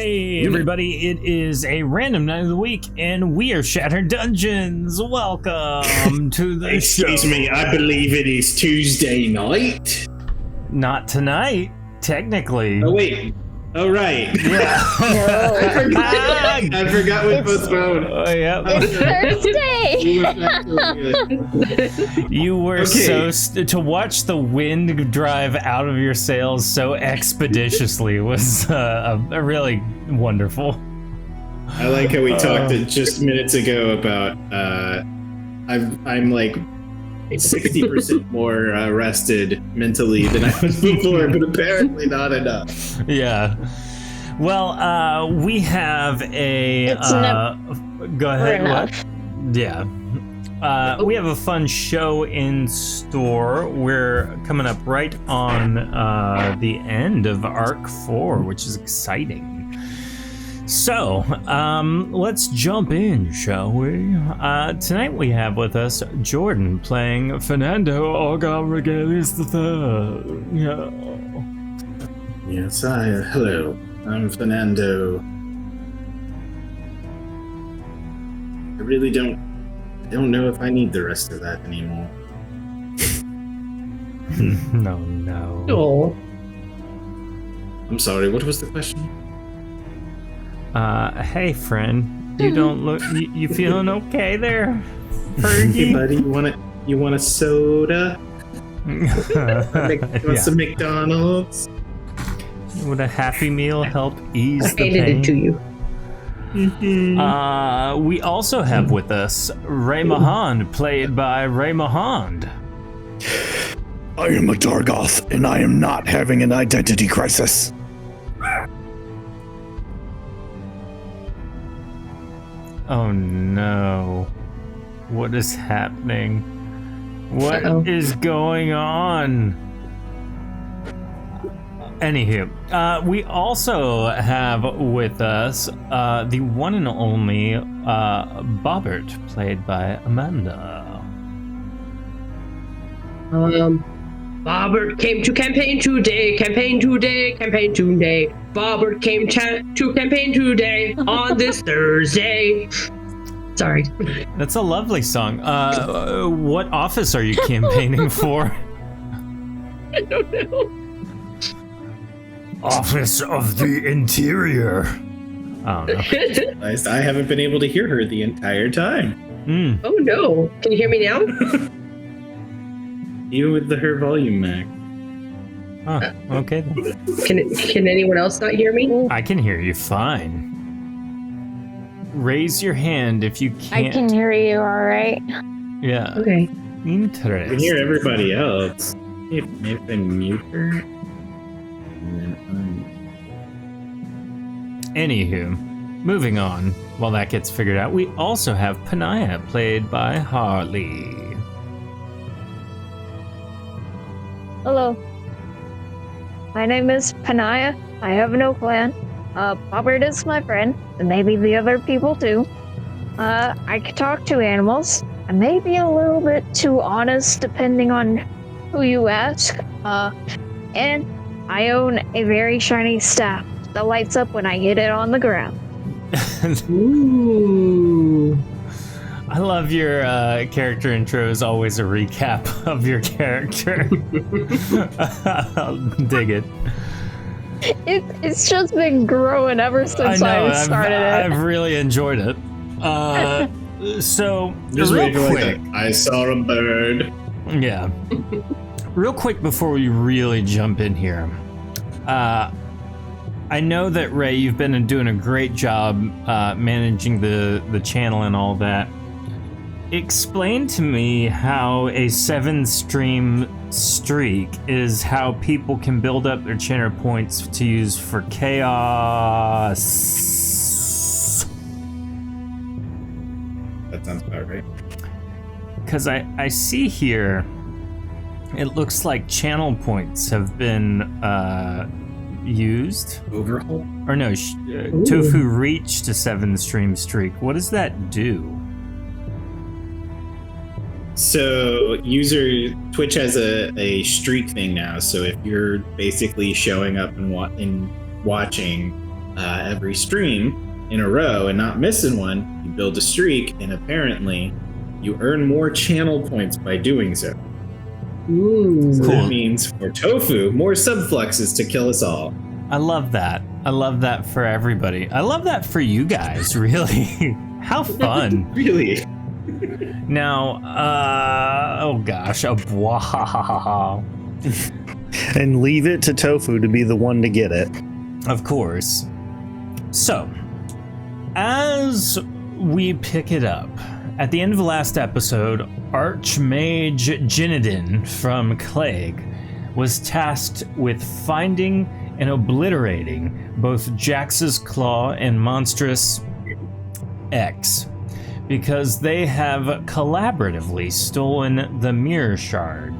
Hey everybody, it is a random night of the week and we are Shattered Dungeons. Welcome to the Excuse show. me, I believe it is Tuesday night. Not tonight, technically. Oh wait. Oh right. Yeah. I forgot we postponed. Oh, yeah. It's Thursday! You were Okay. to watch the wind drive out of your sails so expeditiously was really wonderful. I like how we talked just minutes ago about I'm like 60% more rested mentally than I was before, but apparently not enough. Yeah. Well, we have a. It's go ahead. enough. What? Yeah. We have a fun show in store. We're coming up right on the end of Arc 4, which is exciting. So, let's jump in, shall we? Tonight we have with us Jordan playing Fernando Olga Regalis III. Yeah. Yes, hello. I'm Fernando. I really don't know if I need the rest of that anymore. No. Oh, I'm sorry, what was the question? Hey friend, you don't look. You feeling okay there, Hey Fergie? buddy, you want a soda? Want some McDonald's? Would a Happy Meal help ease I the hated pain? it to you. We also have with us Ray Mahand, played by Ray Mahand. I am a Dargoth, and I am not having an identity crisis. Oh no. What is happening? What is Uh-oh. going on? Anywho, we also have with us the one and only Bobbert, played by Amanda. Bobbert came to campaign today. Bobbert came to campaign today on this Thursday. Sorry. That's a lovely song. What office are you campaigning for? I don't know. Office of the Interior. I don't know. I haven't been able to hear her the entire time. Oh no. Can you hear me now? Even with her volume max. Oh, okay then. Can anyone else not hear me? I can hear you fine. Raise your hand if you I can't. can hear you alright. Yeah. Okay. I can Interesting. hear everybody else. If I mute her. And then Anywho, moving on. While that gets figured out, we also have Panaya, played by Harley. Hello. My name is Panaya. I have no clan. Bobbert is my friend, and maybe the other people too. I can talk to animals. I may be a little bit too honest depending on who you ask. And I own a very shiny staff that lights up when I hit it on the ground. Ooh. I love your character intro is always a recap of your character. I'll dig it. It's just been growing ever since I started it. I've really enjoyed it. So, just real wait for quick. like I saw a bird. Yeah. Real quick before we really jump in here. I know that Ray, you've been doing a great job managing the channel and all that. Explain to me how a 7-stream streak is how people can build up their channel points to use for chaos. That sounds about right. Because I see here, it looks like channel points have been used. Overhaul? Or no, Tofu reached a 7-stream streak. What does that do? So Twitch has a streak thing now. So if you're basically showing up and watching every stream in a row and not missing one, you build a streak, and apparently you earn more channel points by doing so. Ooh. So Cool. that means for Tofu, more subfluxes to kill us all. I love that. I love that for everybody. I love that for you guys, really. How fun. Really? Now, oh gosh, wow. And leave it to Tofu to be the one to get it. Of course. So, as we pick it up, at the end of the last episode, Archmage Jinadin from Clegg was tasked with finding and obliterating both Jax's Claw and Monstrous X, because they have collaboratively stolen the Mirror Shard,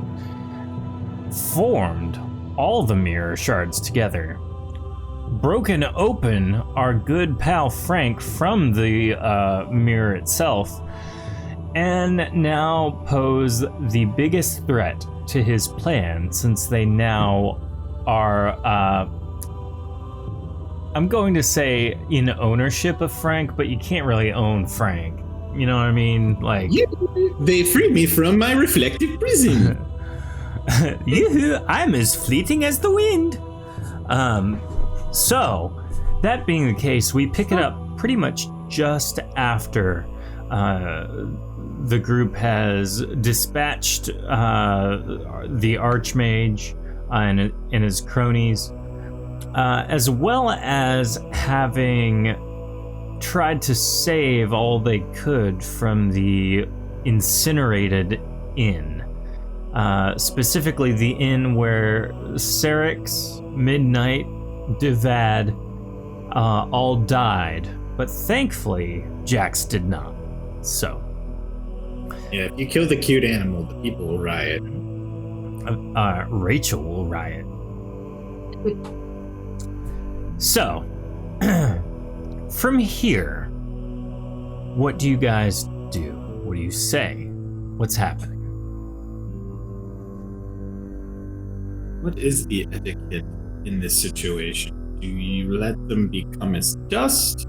formed all the Mirror Shards together, broken open our good pal Frank from the mirror itself, and now pose the biggest threat to his plan, since they now are, I'm going to say in ownership of Frank, but you can't really own Frank. You know what I mean? Like, They freed me from my reflective prison. yoo-hoo, I'm as fleeting as the wind. So, that being the case, we pick it up pretty much just after the group has dispatched the Archmage and his cronies, as well as having tried to save all they could from the incinerated inn. Specifically the inn where Serix, Midnight, Devad all died, but thankfully Jax did not. So, Yeah, if you kill the cute animal, the people will riot. Rachel will riot. So, from here, what do you guys do? What do you say? What's happening? What is the etiquette in this situation? Do you let them become as dust?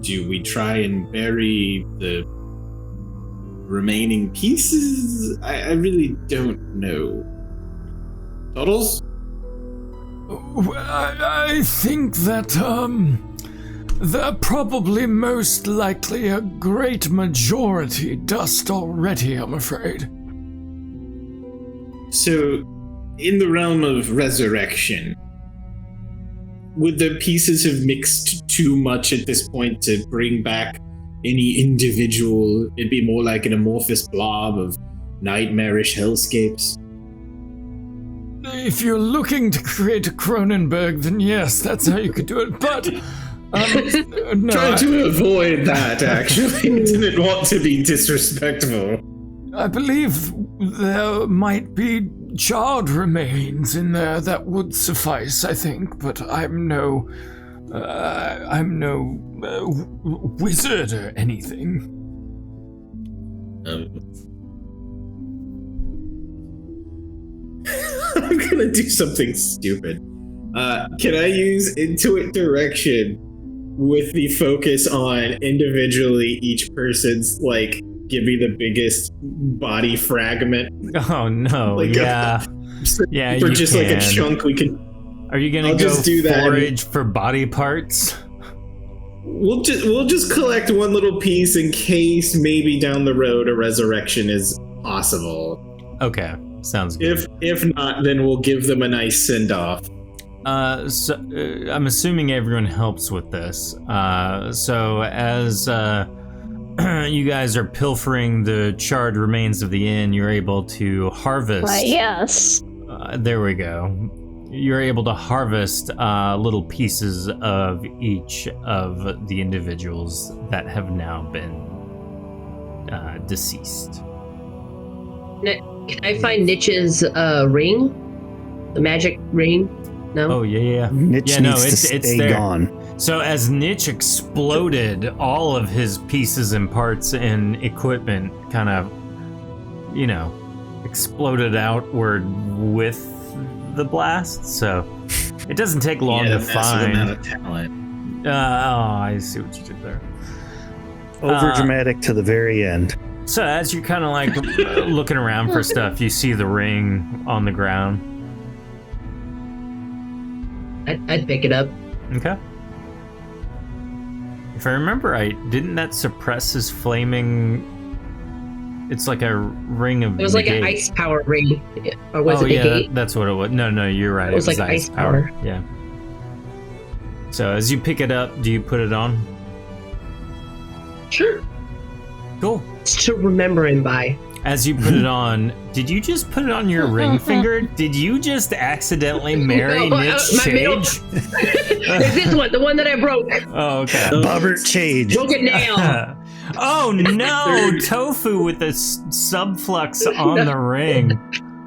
Do we try and bury the remaining pieces? I really don't know. Toddles? Well, I think that, they're probably most likely a great majority dust already, I'm afraid. So, in the realm of resurrection, would the pieces have mixed too much at this point to bring back any individual? It'd be more like an amorphous blob of nightmarish hellscapes. If you're looking to create a Cronenberg, then yes, that's how you could do it, but, no, Trying to avoid that, actually. Didn't want to be disrespectful. I believe there might be charred remains in there that would suffice, I think, but I'm no wizard or anything. I'm gonna do something stupid. Can I use Intuit Direction with the focus on individually each person's, like, give me the biggest body fragment? Oh no, Like yeah. Yeah, For you just like a can. chunk we can. Are you gonna I'll go just do that. forage for body parts? We'll just collect one little piece in case maybe down the road a resurrection is possible. Okay, sounds good. If not, then we'll give them a nice send off. I'm assuming everyone helps with this. So as you guys are pilfering the charred remains of the inn, you're able to harvest. Yes. There we go. You're able to harvest little pieces of each of the individuals that have now been deceased. Can I find Nich's ring? The magic ring? No? Oh yeah. Nitch Yeah, no, needs to it's stay there. gone. So as Nitch exploded, all of his pieces and parts and equipment kind of, exploded outward with the blast. So it doesn't take long He had to a massive amount find. of talent. I see what you did there. Over dramatic to the very end. So as you're kind of like looking around for stuff, you see the ring on the ground. I'd pick it up. Okay. If I remember right, didn't that suppress his flaming? It's like a ring of. It was like negate. an ice power ring, or was it yeah, negate? that's what it was. No, you're right. It was like ice power. Yeah. So as you pick it up, do you put it on? Sure. Cool. It's to remember him by. As you put it on, did you just put it on your ring finger? Did you just accidentally marry No, Nick my middle- Chage? It's this one, the one that I broke. Oh, okay. Bobbert Chage. Broke a nail. Oh no! Tofu with the subflux on the ring.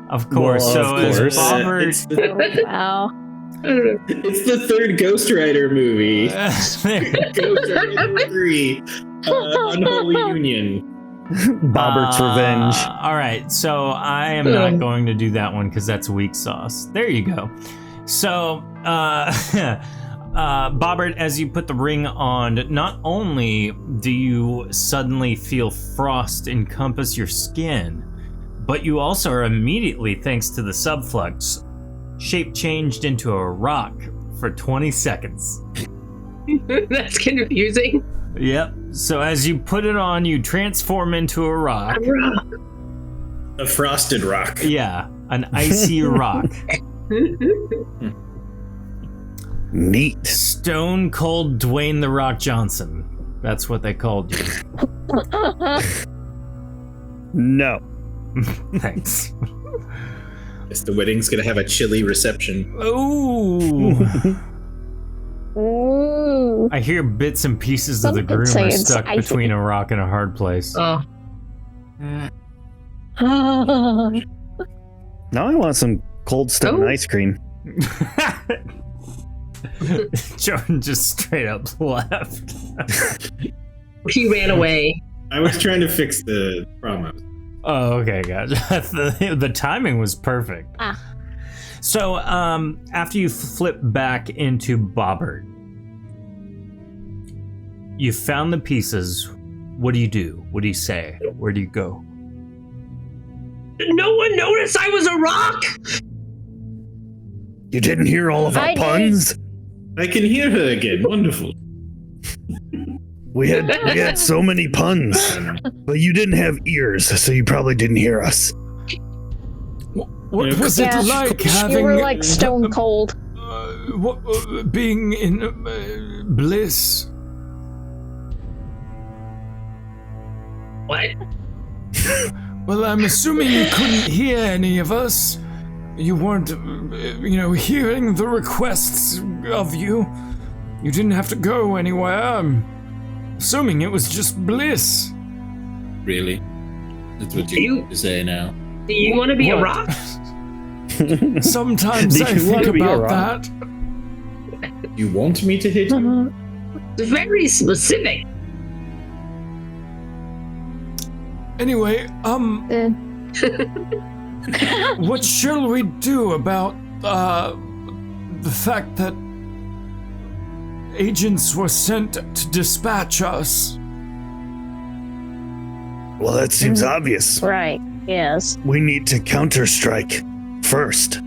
Of course. Well, so of as course. Bobbert. It's the, Wow. I don't know. it's the third Ghost Rider movie. Ghost Rider 3. Unholy Union. Bobbert's Revenge. All right, so I am not going to do that one because that's weak sauce. There you go. So, Bobbert, as you put the ring on, not only do you suddenly feel frost encompass your skin, but you also are immediately, thanks to the subflux, shape changed into a rock for 20 seconds. That's confusing. Yep. So as you put it on, you transform into a rock. A frosted rock. Yeah, an icy rock. Neat. Stone Cold Dwayne The Rock Johnson. That's what they called you. No. Thanks. Guess the wedding's gonna have a chilly reception. Ooh. Ooh. I hear bits and pieces of the Some could groom say are it's stuck icy. between a rock and a hard place. Oh, Now I want some cold stone Oh. ice cream. Jordan just straight up left. he ran away. I was trying to fix the promo. Oh, okay, gotcha. The timing was perfect. Ah. So, after you flip back into Bobbert, you found the pieces. What do you do? What do you say? Where do you go? No one noticed I was a rock. You didn't hear all of our I did. puns? I can hear her again. Wonderful. We had so many puns, but you didn't have ears, so you probably didn't hear us. What Yeah, was Yeah, it like you having were like stone cold. being in bliss? What? Well, I'm assuming you couldn't hear any of us. You weren't, hearing the requests of you. You didn't have to go anywhere. I'm assuming it was just bliss. Really? That's what You- you say now. Do you want to be a What? rock? Sometimes Do I you think wanna be a about rock? that. You want me to hit you? It's very specific. Anyway, what shall we do about the fact that agents were sent to dispatch us? Well, that seems obvious. Right. Yes. We need to counter-strike first.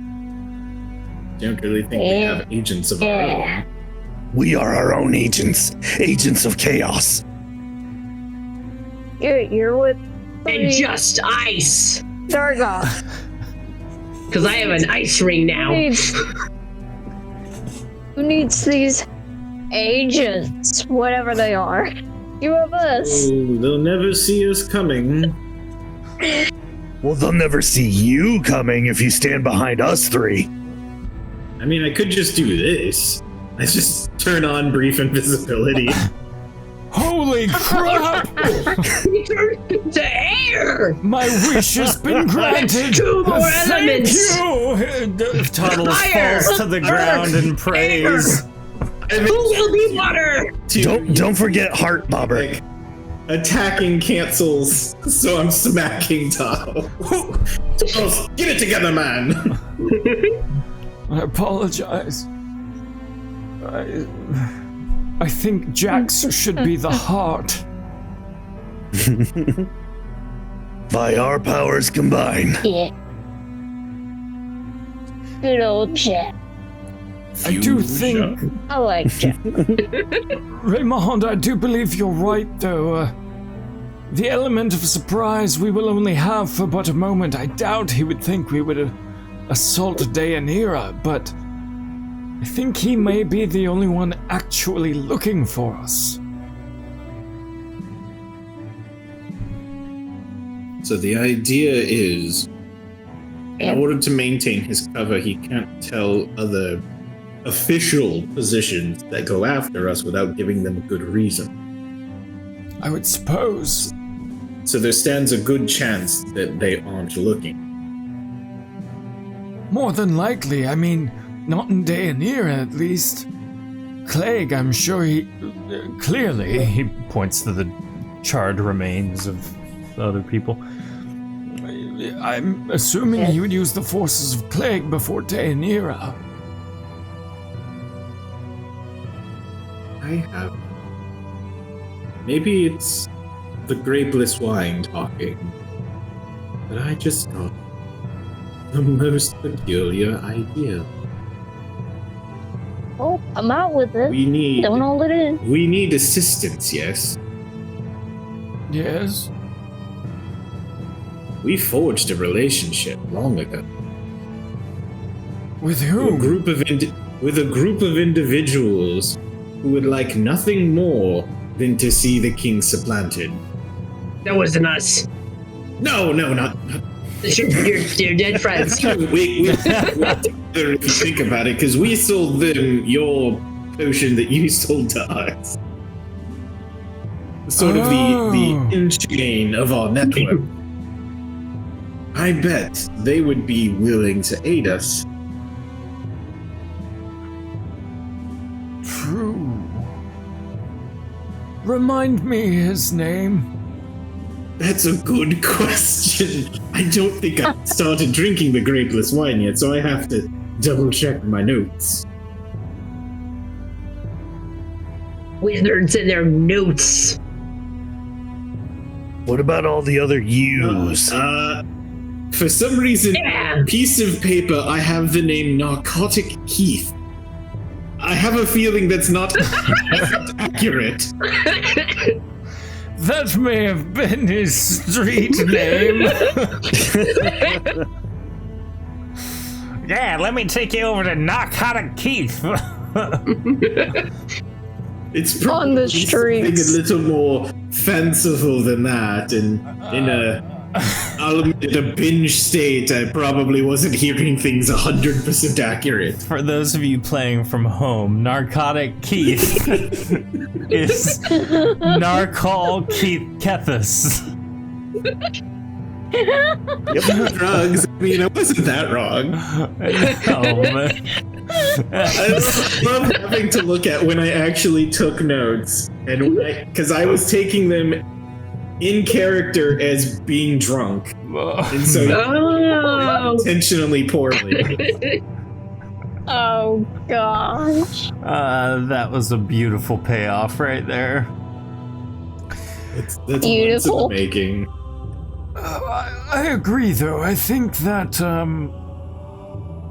Don't really think we have agents of our Yeah. own. We are our own agents. Agents of chaos. You're with And just ice. Dargoth. Because I have an ice ring now. Who needs these agents? Whatever they are. You have us. Oh, they'll never see us coming. Well, they'll never see you coming if you stand behind us three. I mean, I could just do this. I just turn on brief invisibility. Holy crap! We turned into air. My wish has been granted. Two more Thank elements. you. Tuttles Fire! falls to the ground and prays. Who will be water? Don't forget heart, Bobber. Like, attacking cancels, so I'm smacking Tuttles. Tuttles, get it together, man! I apologize. I think Jax should be the heart. By our powers combined. Yeah. Good old Jack. I do think, I like Jack. Raymond, I do believe you're right, though. The element of surprise we will only have for but a moment. I doubt he would think we would assault Deianira, but I think he may be the only one actually looking for us. So the idea is, in order to maintain his cover, he can't tell other official positions that go after us without giving them a good reason. I would suppose. So there stands a good chance that they aren't looking. More than likely, I mean, not in Deianira at least. Clegg, I'm sure he... clearly. He points to the charred remains of the other people. I'm assuming he would use the forces of Clegg before Deianira. I have... Maybe it's the grapeless wine talking, but I just got the most peculiar idea. Oh, I'm out with it. Don't hold it in. We need assistance, yes? Yes? We forged a relationship long ago. With A whom? with a group of individuals who would like nothing more than to see the king supplanted. That wasn't us. No, not. You're dead friends. we if you think about it, because we sold them your potion that you sold to us. Sort of the in-chain of our network. I bet they would be willing to aid us. True. Remind me his name. That's a good question. I don't think I started drinking the grapeless wine yet, so I have to double check my notes. Wizards and their notes. What about all the other yous? For some reason, Yeah. piece of paper, I have the name Narcotic Keith. I have a feeling that's not accurate. That may have been his street name. Yeah, let me take you over to Narcotic Keith. It's On the probably something a streets. little more fanciful than that, and I'll admit, in a binge state, I probably wasn't hearing things 100% accurate. For those of you playing from home, Narcotic Keith is Narcol Keith Kethis. Drugs. I mean, I wasn't that wrong. Oh, man. I love having to look at when I actually took notes, and because I was taking them in character as being drunk, and so Oh. intentionally poorly. Oh gosh. That was a beautiful payoff right there. That's Beautiful. months in the making. I agree, though. I think that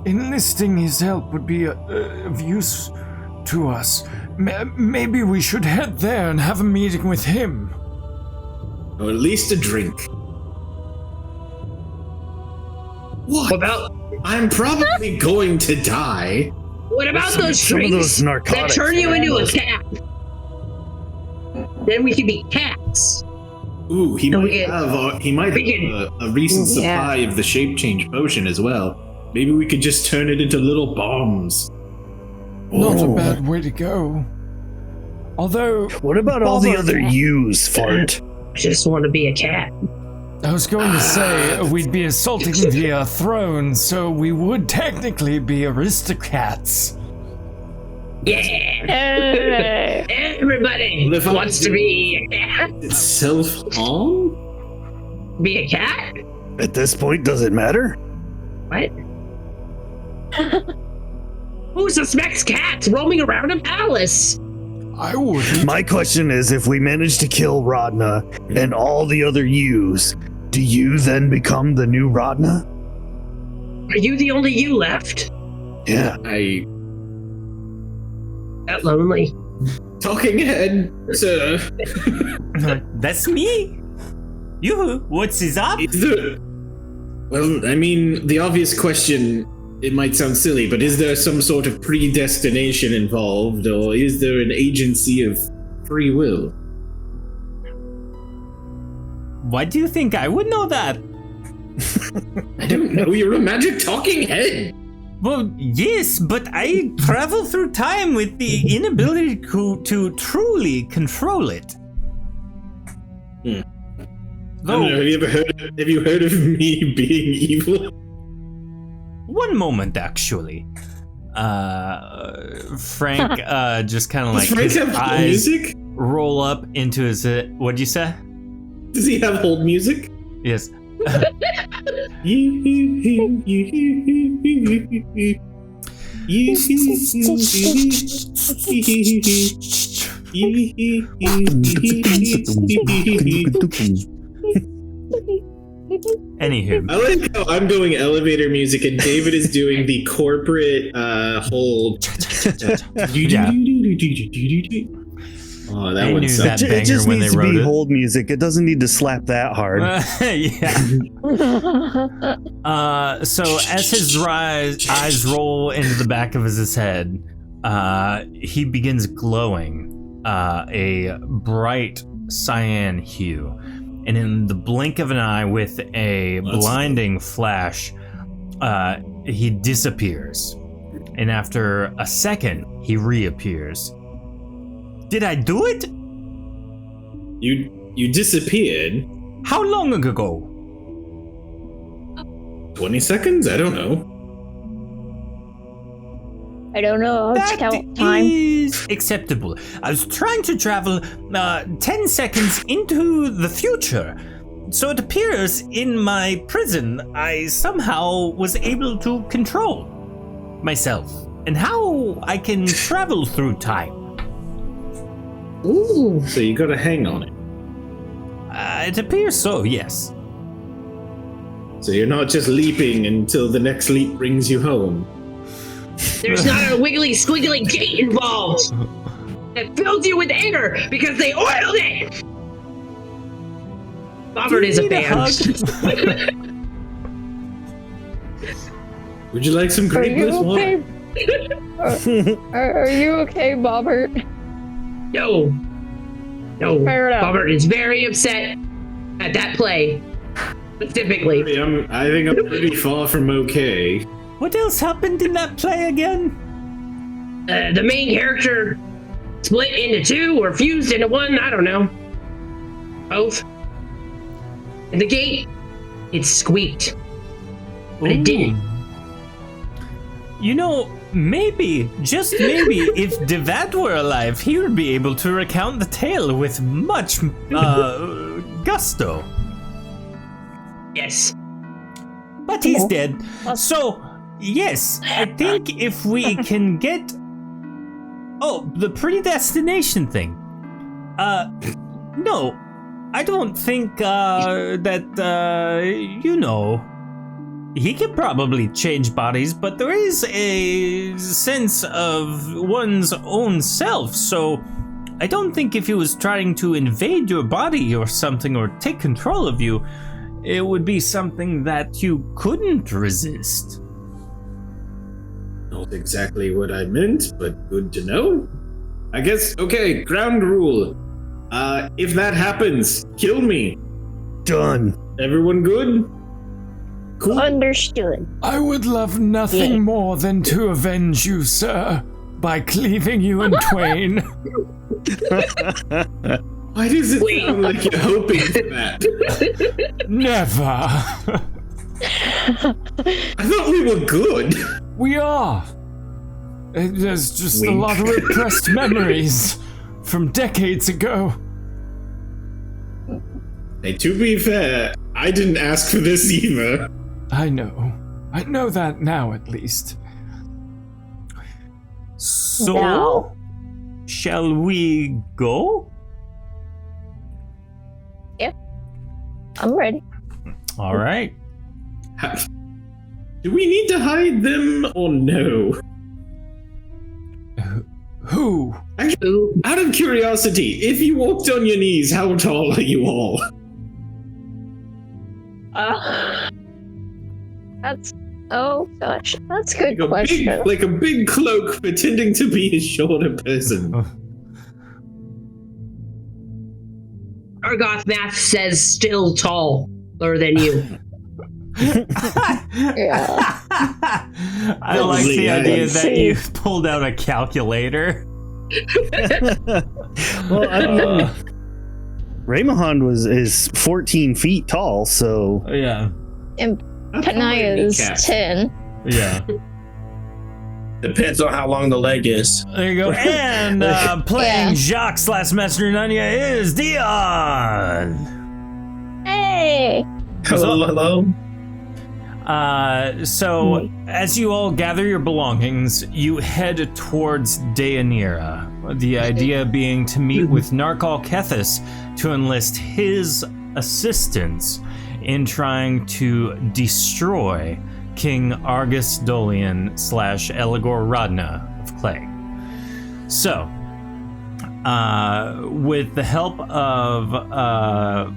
enlisting his help would be of use to us. Maybe we should head there and have a meeting with him. Or at least a drink. What? What about I'm probably going to die. what about those Some of drinks those that narcotics. turn you into a cat? Then we could be cats. Ooh, he No, might we can- have. He might we have a recent Yeah. supply of the shape change potion as well. Maybe we could just turn it into little bombs. Not a Oh. bad way to go. Although, What about all the Bother. other yous, Fart? I just want to be a cat. I was going to say we'd be assaulting the throne, so we would technically be aristocrats. Yeah. Everybody Well, if I wants to do- be a cat. It's self-harm? Be a cat? At this point, does it matter? What? Who suspects cats roaming around a palace? I wouldn't. My question is, if we manage to kill Rodna and all the other yous, do you then become the new Rodna? Are you the only you left? Yeah. That lonely. Talking head, sir. That's me. You, what's is up? Well, I mean, the obvious question, it might sound silly, but is there some sort of predestination involved, or is there an agency of free will? Why do you think I would know that? I don't know, you're a magic talking head! Well, yes, but I travel through time with the inability to truly control it. I don't know, have you heard of me being evil? One moment, actually. Frank just kind of like Does Frank his have hold eyes music? roll up into his. What'd you say? Does he have hold music? Yes. Anywho, I like how I'm going elevator music and David is doing the corporate hold. Yeah. Oh, that They one knew sucked. that It just banger when needs they to wrote be it. hold music. It doesn't need to slap that hard. Yeah. So as his eyes roll into the back of his head, he begins glowing a bright cyan hue. And in the blink of an eye, with a blinding flash, he disappears. And after a second, he reappears. Did I do it? You disappeared. How long ago? 20 seconds? I don't know. I don't know. Let's That count time. is acceptable. I was trying to travel 10 seconds into the future. So it appears in my prison I somehow was able to control myself and how I can travel through time. Ooh. So you gotta hang on it. It appears so, yes. So you're not just leaping until the next leap brings you home. There's not a wiggly squiggly gate involved that fills you with anger because they oiled it. Bobbert is a Need a fan. Would you like some Are Great you Bliss okay? water? Are you okay, Bobbert? No. Fair enough. Bobbert is very upset at that play. Specifically. I think I'm pretty far from okay. What else happened in that play again? The main character split into two or fused into one, I don't know. Both. And the gate, it squeaked. But it didn't. You know, maybe, just maybe, if Devad were alive, he would be able to recount the tale with much gusto. Yes. But he's dead. So, yes, I think if we can get... Oh, the predestination thing. No, I don't think that, you know... He could probably change bodies, but there is a sense of one's own self, so I don't think if he was trying to invade your body or something or take control of you, it would be something that you couldn't resist. Not exactly what I meant, but good to know. I guess, okay, ground rule. If that happens, kill me. Done. Everyone good? Cool. Understood. I would love nothing more than to avenge you, sir, by cleaving you in twain. Why does it sound like you're hoping for that? Never. I thought we were good. We are. There's just a lot of repressed memories from decades ago. Hey, to be fair, I didn't ask for this either. I know. I know that now, at least. So, No. shall we go? I'm ready. All right. Do we need to hide them or no? Who? Ooh. Out of curiosity, if you walked on your knees, how tall are you all? That's oh gosh, that's a good question. Like a big cloak pretending to be a shorter person. Dargoth math says still taller than you. Yeah. I like the Yeah, idea let's that see. you pulled out a calculator. Well, I mean, Raymohan is 14 feet tall, so Yeah. And How tall are Panaya's kneecaps? 10. Yeah. Depends on how long the leg is. There you go. And playing Yeah. Jacques / Messenger Nanya is Dion. Hey! Hello. So as you all gather your belongings, you head towards Deianira. The idea being to meet with Narkal Kethis to enlist his assistance in trying to destroy King Argus Dolian / Eligor Radna of Clegg. So, with the help of,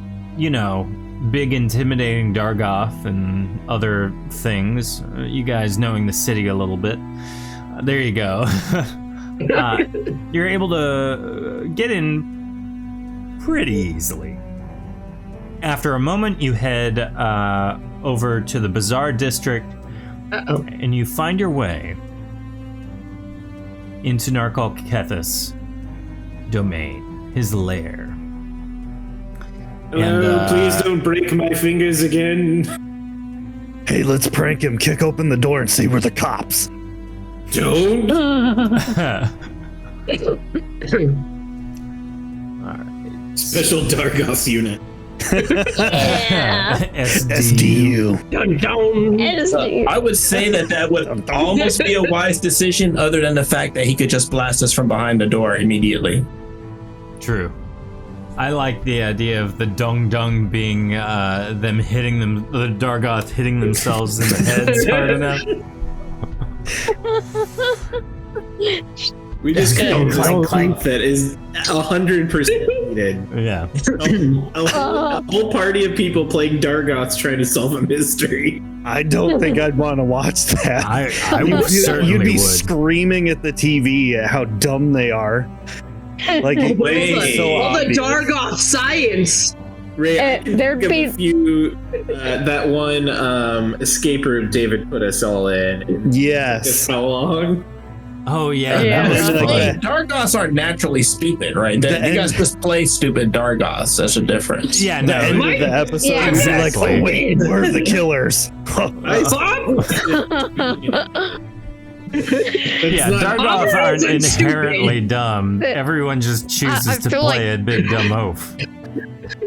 big intimidating Dargoth and other things, you guys knowing the city a little bit, there you go. You're able to get in pretty easily. After a moment, you head over to the Bazaar District, Uh-oh. and you find your way into Narkal Kethis' domain, his lair. Hello, And, please don't break my fingers again. hey, let's prank him, kick open the door, and say we're the cops. Don't. Special Dargoth unit. Yeah. SDU. Dun, dun. SDU. I would say that would almost be a wise decision, other than the fact that he could just blast us from behind the door immediately. True. I like the idea of the Dung Dung being them hitting them, the Dargoth hitting themselves in the heads hard enough. We just got a Clank, clank that is 100% needed. Yeah. A whole party of people playing Dargoths trying to solve a mystery. I don't think I'd want to watch that. I You'd certainly be would. screaming at the TV at how dumb they are. Like, Wait. so All the obvious. Dargoth science. Ray, I can there'd think of be- a few, that one escape room David put us all in. Yes. Just how long? Oh yeah, Yeah. that was Like fun. that. Dargoths aren't naturally stupid, right? The You end- guys just play stupid Dargoths. That's a difference. Yeah, The end no. of the episode, Yeah. would be like, Exactly. oh wait, we're the killers. Yeah, not- Dargoth aren't Dargoths are inherently dumb. But- Everyone just chooses I to feel play like- a big dumb oaf.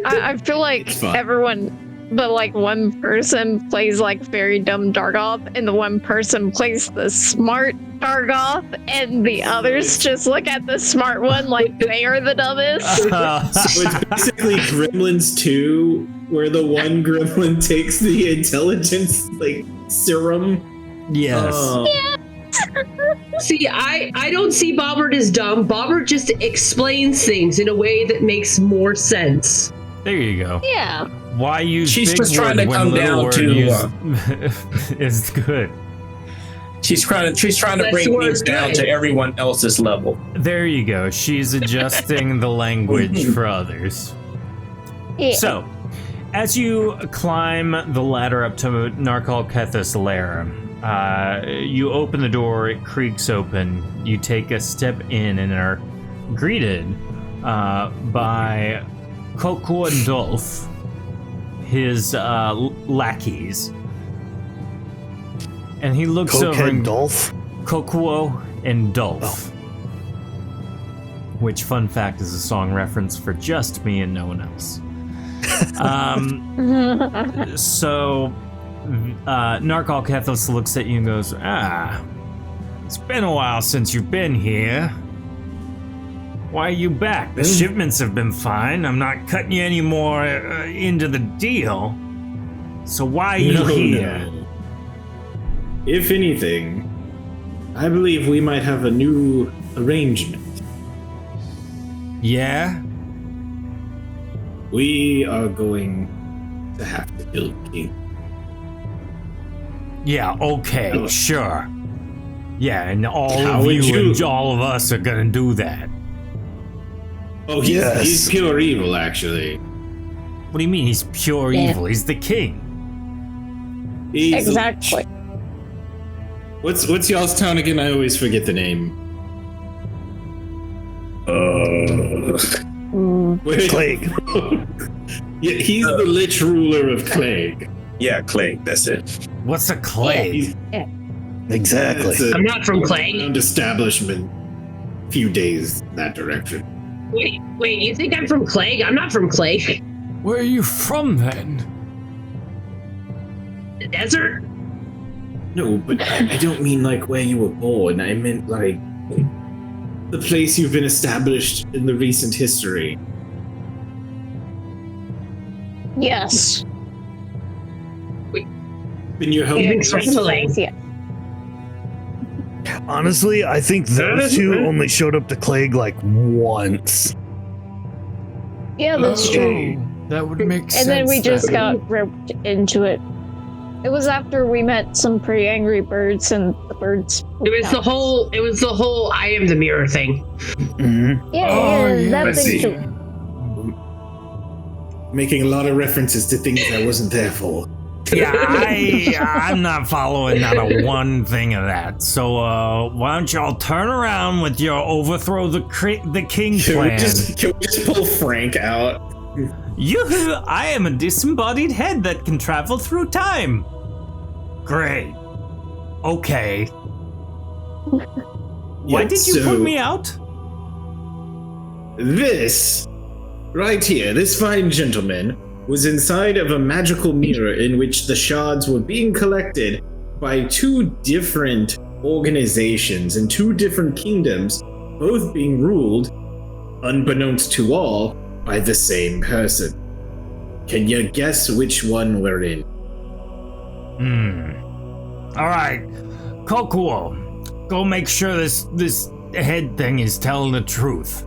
I feel like It's fun. everyone, but like one person plays like very dumb Dargoth, and the one person plays the smart Dargoth, and the others just look at the smart one like they are the dumbest. So it's basically Gremlins 2, where the one gremlin takes the intelligence like serum. Yes. Oh. See, I don't see Bobbert as dumb. Bobbert just explains things in a way that makes more sense. There you go. Yeah. Why use She's big just trying word to when come little down word to, is good. She's trying to Less bring words things down good. to everyone else's level. There you go. She's adjusting the language for others. Yeah. So, as you climb the ladder up to Narkal Kethis' lair, you open the door, it creaks open. You take a step in and are greeted by Koku and Dolph, his lackeys. And he looks over Cokehead and Dolph. Kokuo and Dolph. Which, fun fact, is a song reference for just me and no one else. So, Narkal Kethis looks at you and goes, it's been a while since you've been here. Why are you back? The shipments have been fine. I'm not cutting you any more into the deal. So why are you here? No. If anything, I believe we might have a new arrangement. Yeah? We are going to have to kill the king. Yeah, okay, Oh. sure. Yeah, and all How of would you you- and all of us are gonna do that. Oh, he's pure evil, actually. What do you mean he's pure Yeah. evil? He's the king. He's a Exactly. lich. What's y'all's town again? I always forget the name. Where's Plague. Yeah, he's the lich ruler of Clegg. Yeah, Clay. That's it. What's a clay? He's Exactly. it's a I'm not from Clegg. underground establishment. Few days in that direction. Wait, you think I'm from Clegg? I'm not from Clegg. Where are you from then? The desert? No, but I don't mean like where you were born. I meant like the place you've been established in the recent history. Yes. In your home. You've been traveling. Yeah. Honestly, I think those two only showed up to Clegg like once. Yeah, that's true. That would make sense. And then we just then. got roped into it. It was after we met some pretty angry birds, and the birds. It was the whole I am the mirror thing. Mm-hmm. Yeah, Oh, yeah, that yeah. thing too. Making a lot of references to things I wasn't there for. Yeah, I'm not following not a one thing of that. So why don't y'all turn around with your overthrow the king Can we plan? just pull Frank out? I am a disembodied head that can travel through time. Great. Okay. Why Yeah, did you so put me out? This, right here, this fine gentleman, was inside of a magical mirror in which the shards were being collected by two different organizations in two different kingdoms, both being ruled, unbeknownst to all, by the same person. Can you guess which one we're in? All right, Kokuo, go make sure this head thing is telling the truth.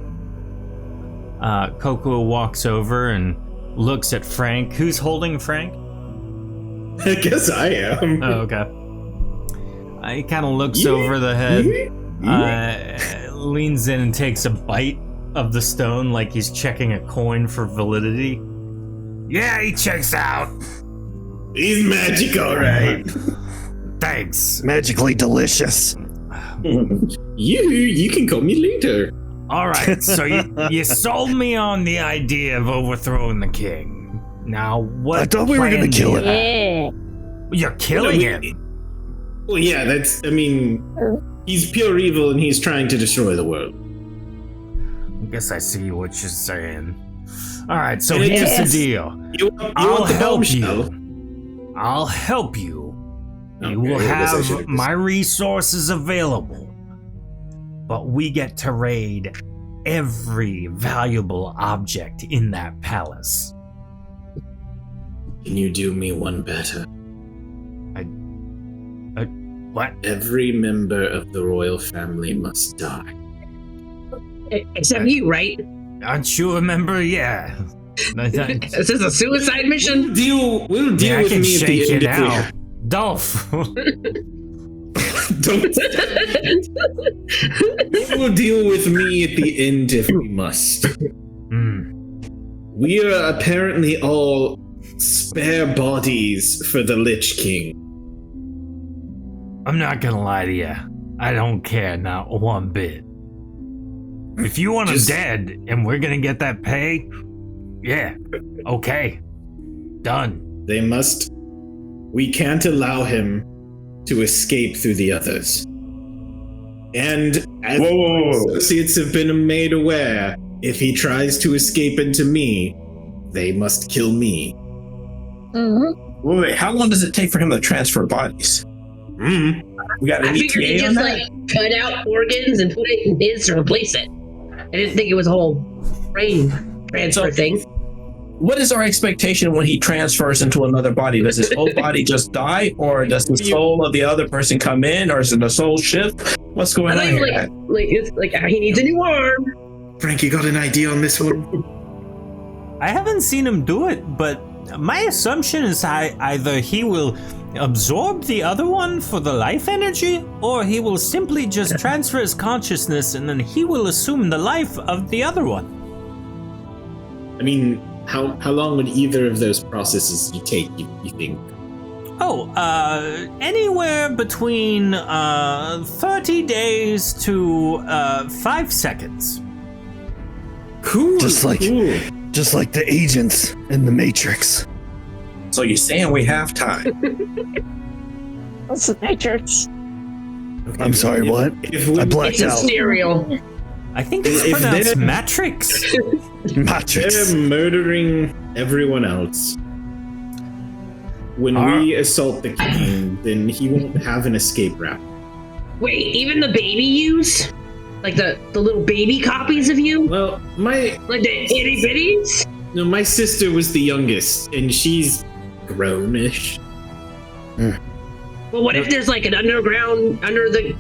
Kokuo walks over and looks at Frank. Who's holding Frank? I guess I am. Oh, okay. He kind of looks over the head, leans in and takes a bite of the stone like he's checking a coin for validity. Yeah, he checks out. He's magic, alright. Thanks. Magically delicious. You can call me later. All right, so you sold me on the idea of overthrowing the king. Now, what? I thought we were plan gonna do kill you him. have? Yeah. You're killing him. Well, yeah, he's pure evil and he's trying to destroy the world. I guess I see what you're saying. All right, so Yes. here's the deal. You I'll want the help bombshell? you. I'll help you. Okay, You will I guess I have should've my resources available, but we get to raid every valuable object in that palace. Can you do me one better? What? Every member of the royal family must die. Except you, right? Aren't you a member? Yeah. Is this a suicide mission? We'll deal I with can me at the shake you end if we now. have- Dolph. Don't. We'll deal with me at the end if we must. We are apparently all spare bodies for the Lich King. I'm not gonna lie to you. I don't care, not one bit. If you want him Just- dead and we're gonna get that pay, yeah, okay, done. They must. We can't allow him to escape through the others. And as Whoa. associates have been made aware, if he tries to escape into me, they must kill me. Mm-hmm. Wait, how long does it take for him to transfer bodies? We got I an figured he ETA on just that? cut out organs and put it in his to replace it. I didn't think it was a whole brain transfer thing. What is our expectation when he transfers into another body? Does his whole body just die, or does the soul of the other person come in, or is it the soul shift? What's going on here? It's like he needs a new arm. Frank, you got an idea on this one? I haven't seen him do it, but my assumption is either he will absorb the other one for the life energy, or he will simply just transfer his consciousness and then he will assume the life of the other one. I mean, how long would either of those processes take, you think? Oh, anywhere between 30 days to 5 seconds. Cool. Just like the agents in the Matrix. So you're saying we have time? What's the Matrix? Okay, I'm sorry, what? I blacked It's a out. cereal. I think it's If pronounced they're- Matrix. Matrix. They're murdering everyone else. When we assault the king, then he won't have an escape route. Wait, even the baby yous? Like the little baby copies of you? Well, my The itty bitties? no, my sister was the youngest, and she's grown-ish. Well, what if there's like an underground,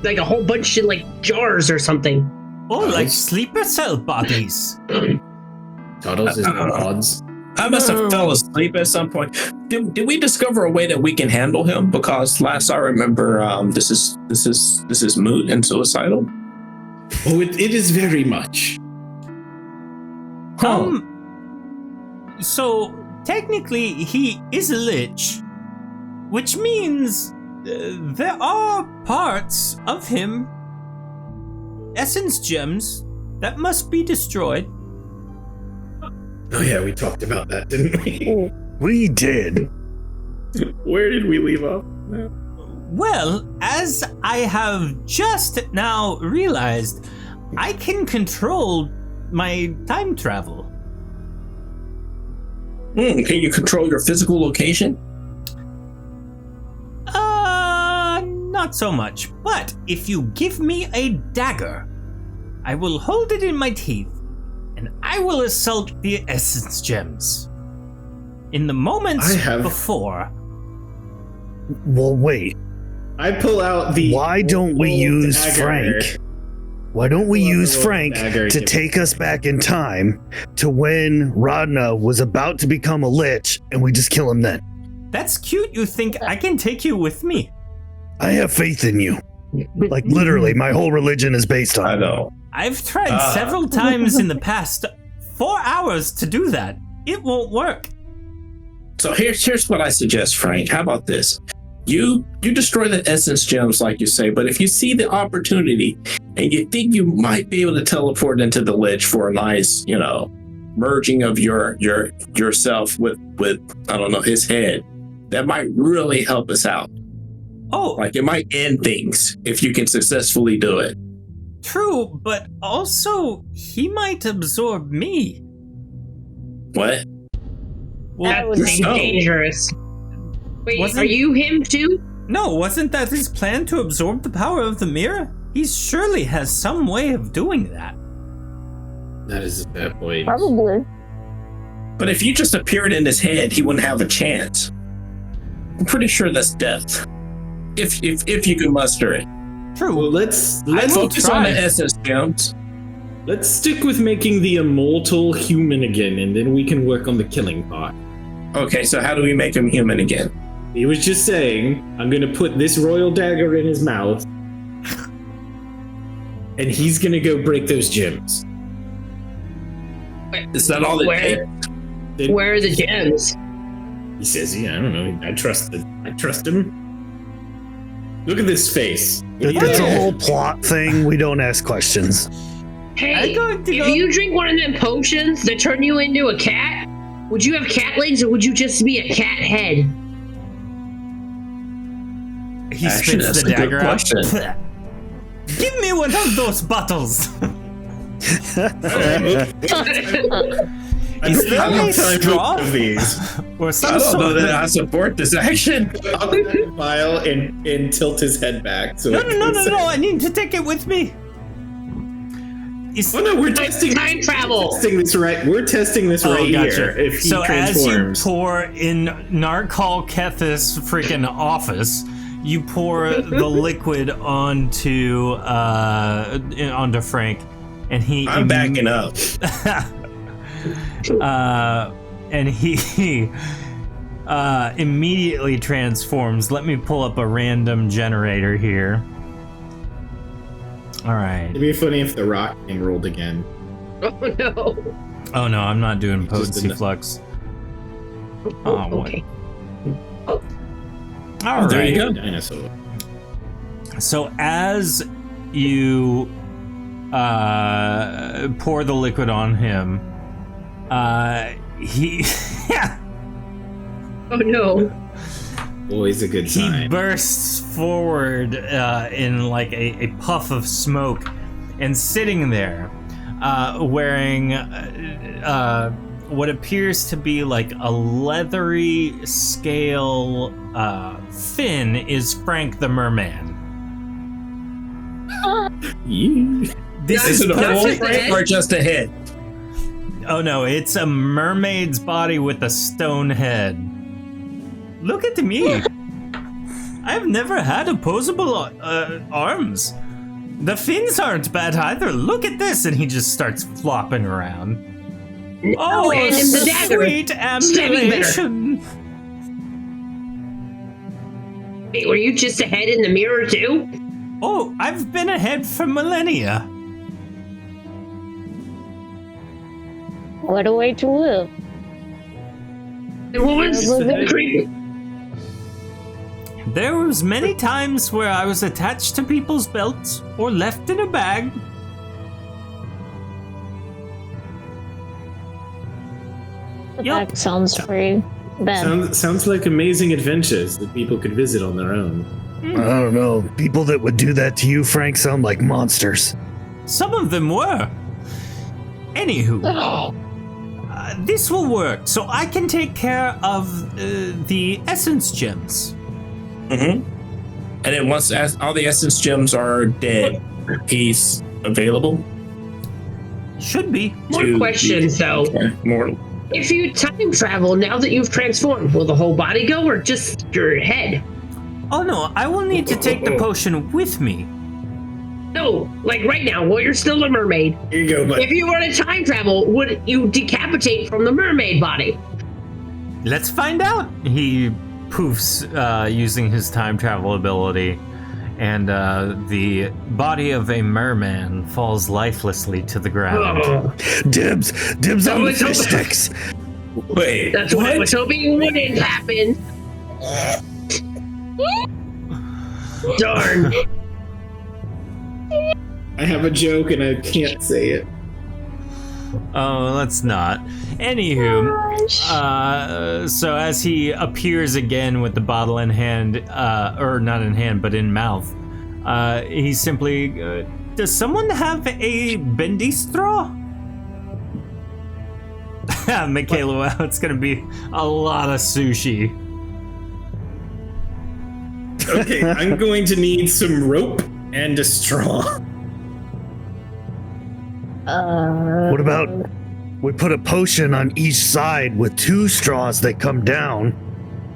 like a whole bunch of like jars or something? Oh, like sleeper cell bodies. Toddles is odds. I must have fell asleep at some point. Did we discover a way that we can handle him? Because last I remember, this is moot and suicidal. Oh, it is very much. So technically he is a lich, which means there are parts of him, essence gems, that must be destroyed. Oh yeah, we talked about that, didn't we? We did. Where did we leave off? Well, as I have just now realized, I can control my time travel. Can you control your physical location? Not so much. But if you give me a dagger, I will hold it in my teeth, and I will assault the essence gems. In the moments before. Well, wait. I pull out the. Why don't we use dagger. Frank? Why don't we use Frank dagger to take us back in time to when Radna was about to become a lich, and we just kill him then? That's cute. You think I can take you with me? I have faith in you. Like literally, my whole religion is based on I it. know. I've tried several times in the past 4 hours to do that. It won't work. So here's what I suggest, Frank. How about this? You destroy the essence gems, like you say, but if you see the opportunity and you think you might be able to teleport into the lich for a nice, merging of yourself with I don't know, his head, that might really help us out. Oh, Like it might end things if you can successfully do it. true, but also he might absorb me. What? Well, That would That seems so. dangerous. Wait, Wasn't- are you him too? no, wasn't that his plan to absorb the power of the mirror? He surely has some way of doing that. That is a fair point. Probably. But if you just appeared in his head, he wouldn't have a chance. I'm pretty sure that's death. If you can muster it. True. Well, let's I will Focus on try. the essence gems. let's stick with making the immortal human again, and then we can work on the killing part. Okay, so how do we make him human again? He was just saying, I'm gonna put this royal dagger in his mouth, and he's gonna go break those gems. Is that all it Where? takes? Where are the gems? He says, "Yeah, I don't know. I trust him." Look at this face. It's a whole plot thing. We don't ask questions. Hey, I'm going to if go- you drink one of them potions that turn you into a cat, would you have cat legs or would you just be a cat head? He Actually, spits that's the a good dagger out. question. Give me one of those bottles. Is there a straw these. or I some don't know sort that of... I support this action. I'll file and tilt his head back. So No, I need to take it with me. Oh no, we're testing time travel. We're testing this right here. If he so transforms. as you pour in Narkal Kethis freaking office, you pour the liquid onto Frank, and I'm backing up. And he immediately transforms. Let me pull up a random generator here. All right. It'd be funny if the rock thing rolled again. Oh no. Oh no, I'm not doing Just potency didn't- flux. Okay. All right. There you go. Dinosaur. So as you pour the liquid on him, he Oh no. Always a good he sign. bursts forward in like a puff of smoke, and sitting there, wearing what appears to be like a leathery scale fin, is Frank the Merman. Yeah. This Is is it a full perfect. Frank or just a head? Oh no, it's a mermaid's body with a stone head. Look at me. I've never had opposable arms. The fins aren't bad either. Look at this. And he just starts flopping around. Oh, and in the dagger. sweet Stabbing better. ambulation. Wait, were you just a head in the mirror too? Oh, I've been ahead for millennia. What a way to live. And what was creepy? There was many times where I was attached to people's belts or left in a bag. That sounds pretty bad. Sounds like amazing adventures that people could visit on their own. I don't know. People that would do that to you, Frank, sound like monsters. Some of them were. Anywho, this will work. So I can take care of the essence gems. Mm-hmm. And then once all the essence gems are dead, he's available. Should be. More questions though. Okay, more. If you time travel now that you've transformed, will the whole body go or just your head? Oh no, I will need to take the potion with me. No, like right now, while you're still a mermaid. Here you go, bud. If you were to time travel, would you decapitate from the mermaid body? Let's find out. He poofs using his time travel ability, and the body of a merman falls lifelessly to the ground. Oh, Dibs on the fish sticks. Wait, that's what I was hoping wouldn't happen. Darn. I have a joke and I can't say it. Oh, let's not. Anywho, so as he appears again with the bottle in hand, or not in hand, but in mouth, he simply, does someone have a bendy straw? Michaela, wow, it's gonna be a lot of sushi. Okay, I'm going to need some rope and a straw. What about we put a potion on each side with 2 straws that come down,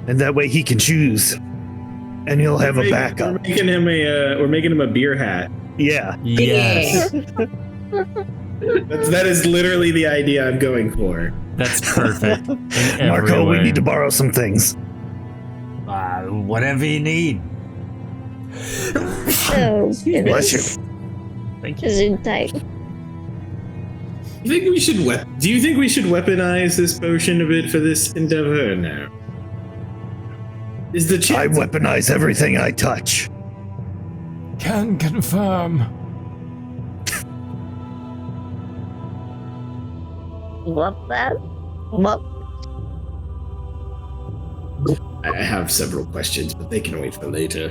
and that way he can choose, and he'll have a backup. We're making him a beer hat. Yeah. Yes, That is literally the idea I'm going for. that's perfect. in every Marco, we way. need to borrow some things. Whatever you need. Oh, Bless you. Thank you. Is it tight? Do you think we should weaponize this potion a bit for this endeavor or no? Is the I chance weaponize everything I touch. Can confirm. What that? What? I have several questions, but they can wait for later.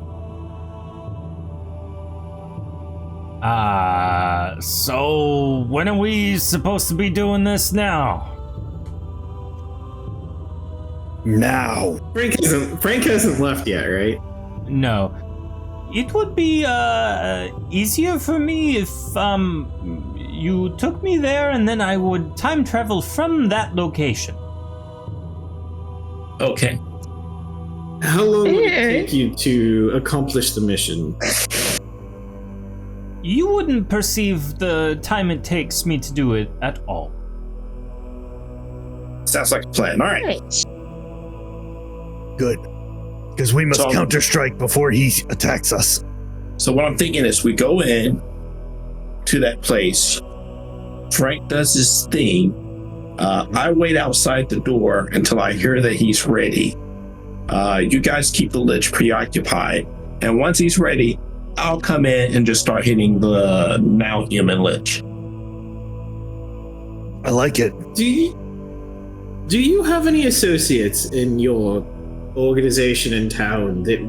So when are we supposed to be doing this now? Now. Frank hasn't left yet, right? No. It would be easier for me if you took me there, and then I would time travel from that location. Okay. How long would it take you to accomplish the mission? You wouldn't perceive the time it takes me to do it at all. Sounds like a plan. All right. Right. Good. Because we must So- counter-strike before he attacks us. So what I'm thinking is we go in to that place. Frank does his thing. I wait outside the door until I hear that he's ready. You guys keep the Lich preoccupied. And once he's ready, I'll come in and just start hitting the now human Lich. I like it. Do you have any associates in your organization in town that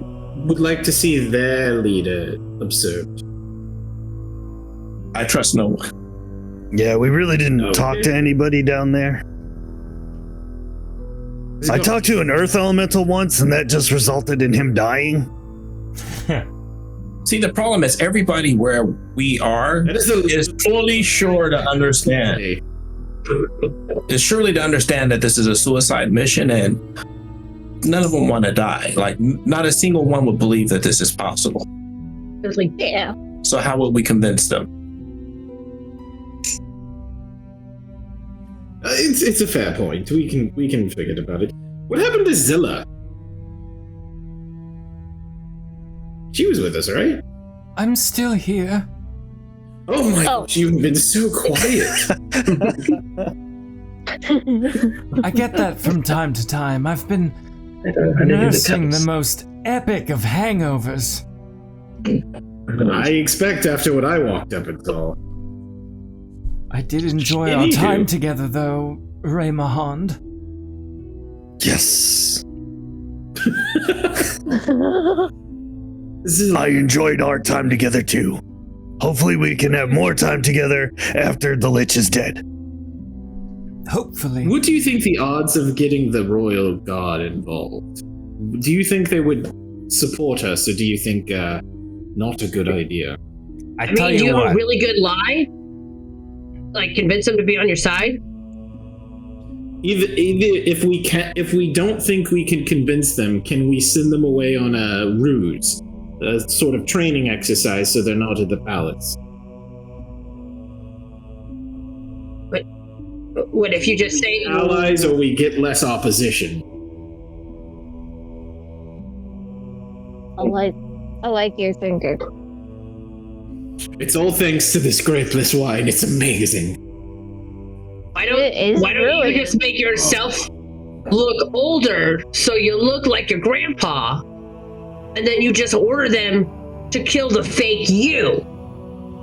would like to see their leader observed? I trust no one. Yeah, we really didn't Okay. talk to anybody down there. I talked to an earth elemental once, and that just resulted in him dying. See, the problem is everybody where we are That is the is fully sure to understand. Hey, Is surely to understand that this is a suicide mission and none of them want to die. Like, not a single one would believe that this is possible. It was like, Yeah. So how would we convince them? it's a fair point. We can forget about it. What happened to Zilla? She was with us, right? I'm still here. Oh my Oh. gosh, you've been so quiet. I get that from time to time. I've been I don't know how to do the nursing the cups. most epic of hangovers. I expect after what I walked up and saw. I did enjoy Yeah, our me time too. together, though, Ray Mahand. Yes. Zilla. I enjoyed our time together too. Hopefully we can have more time together after the Lich is dead. Hopefully. What do you think the odds of getting the royal guard involved? Do you think they would support us, or do you think not a good idea? I I tell mean, do you you have what. a really good lie? Like, convince them to be on your side? Either if we don't think we can convince them, can we send them away on a ruse, a sort of training exercise, so they're not at the palace? What if you just say, Allies, or we get less opposition? I like your thinking. It's all thanks to this grapeless wine. It's amazing. why It is don't really you just make yourself look older so you look like your grandpa, and then you just order them to kill the fake you?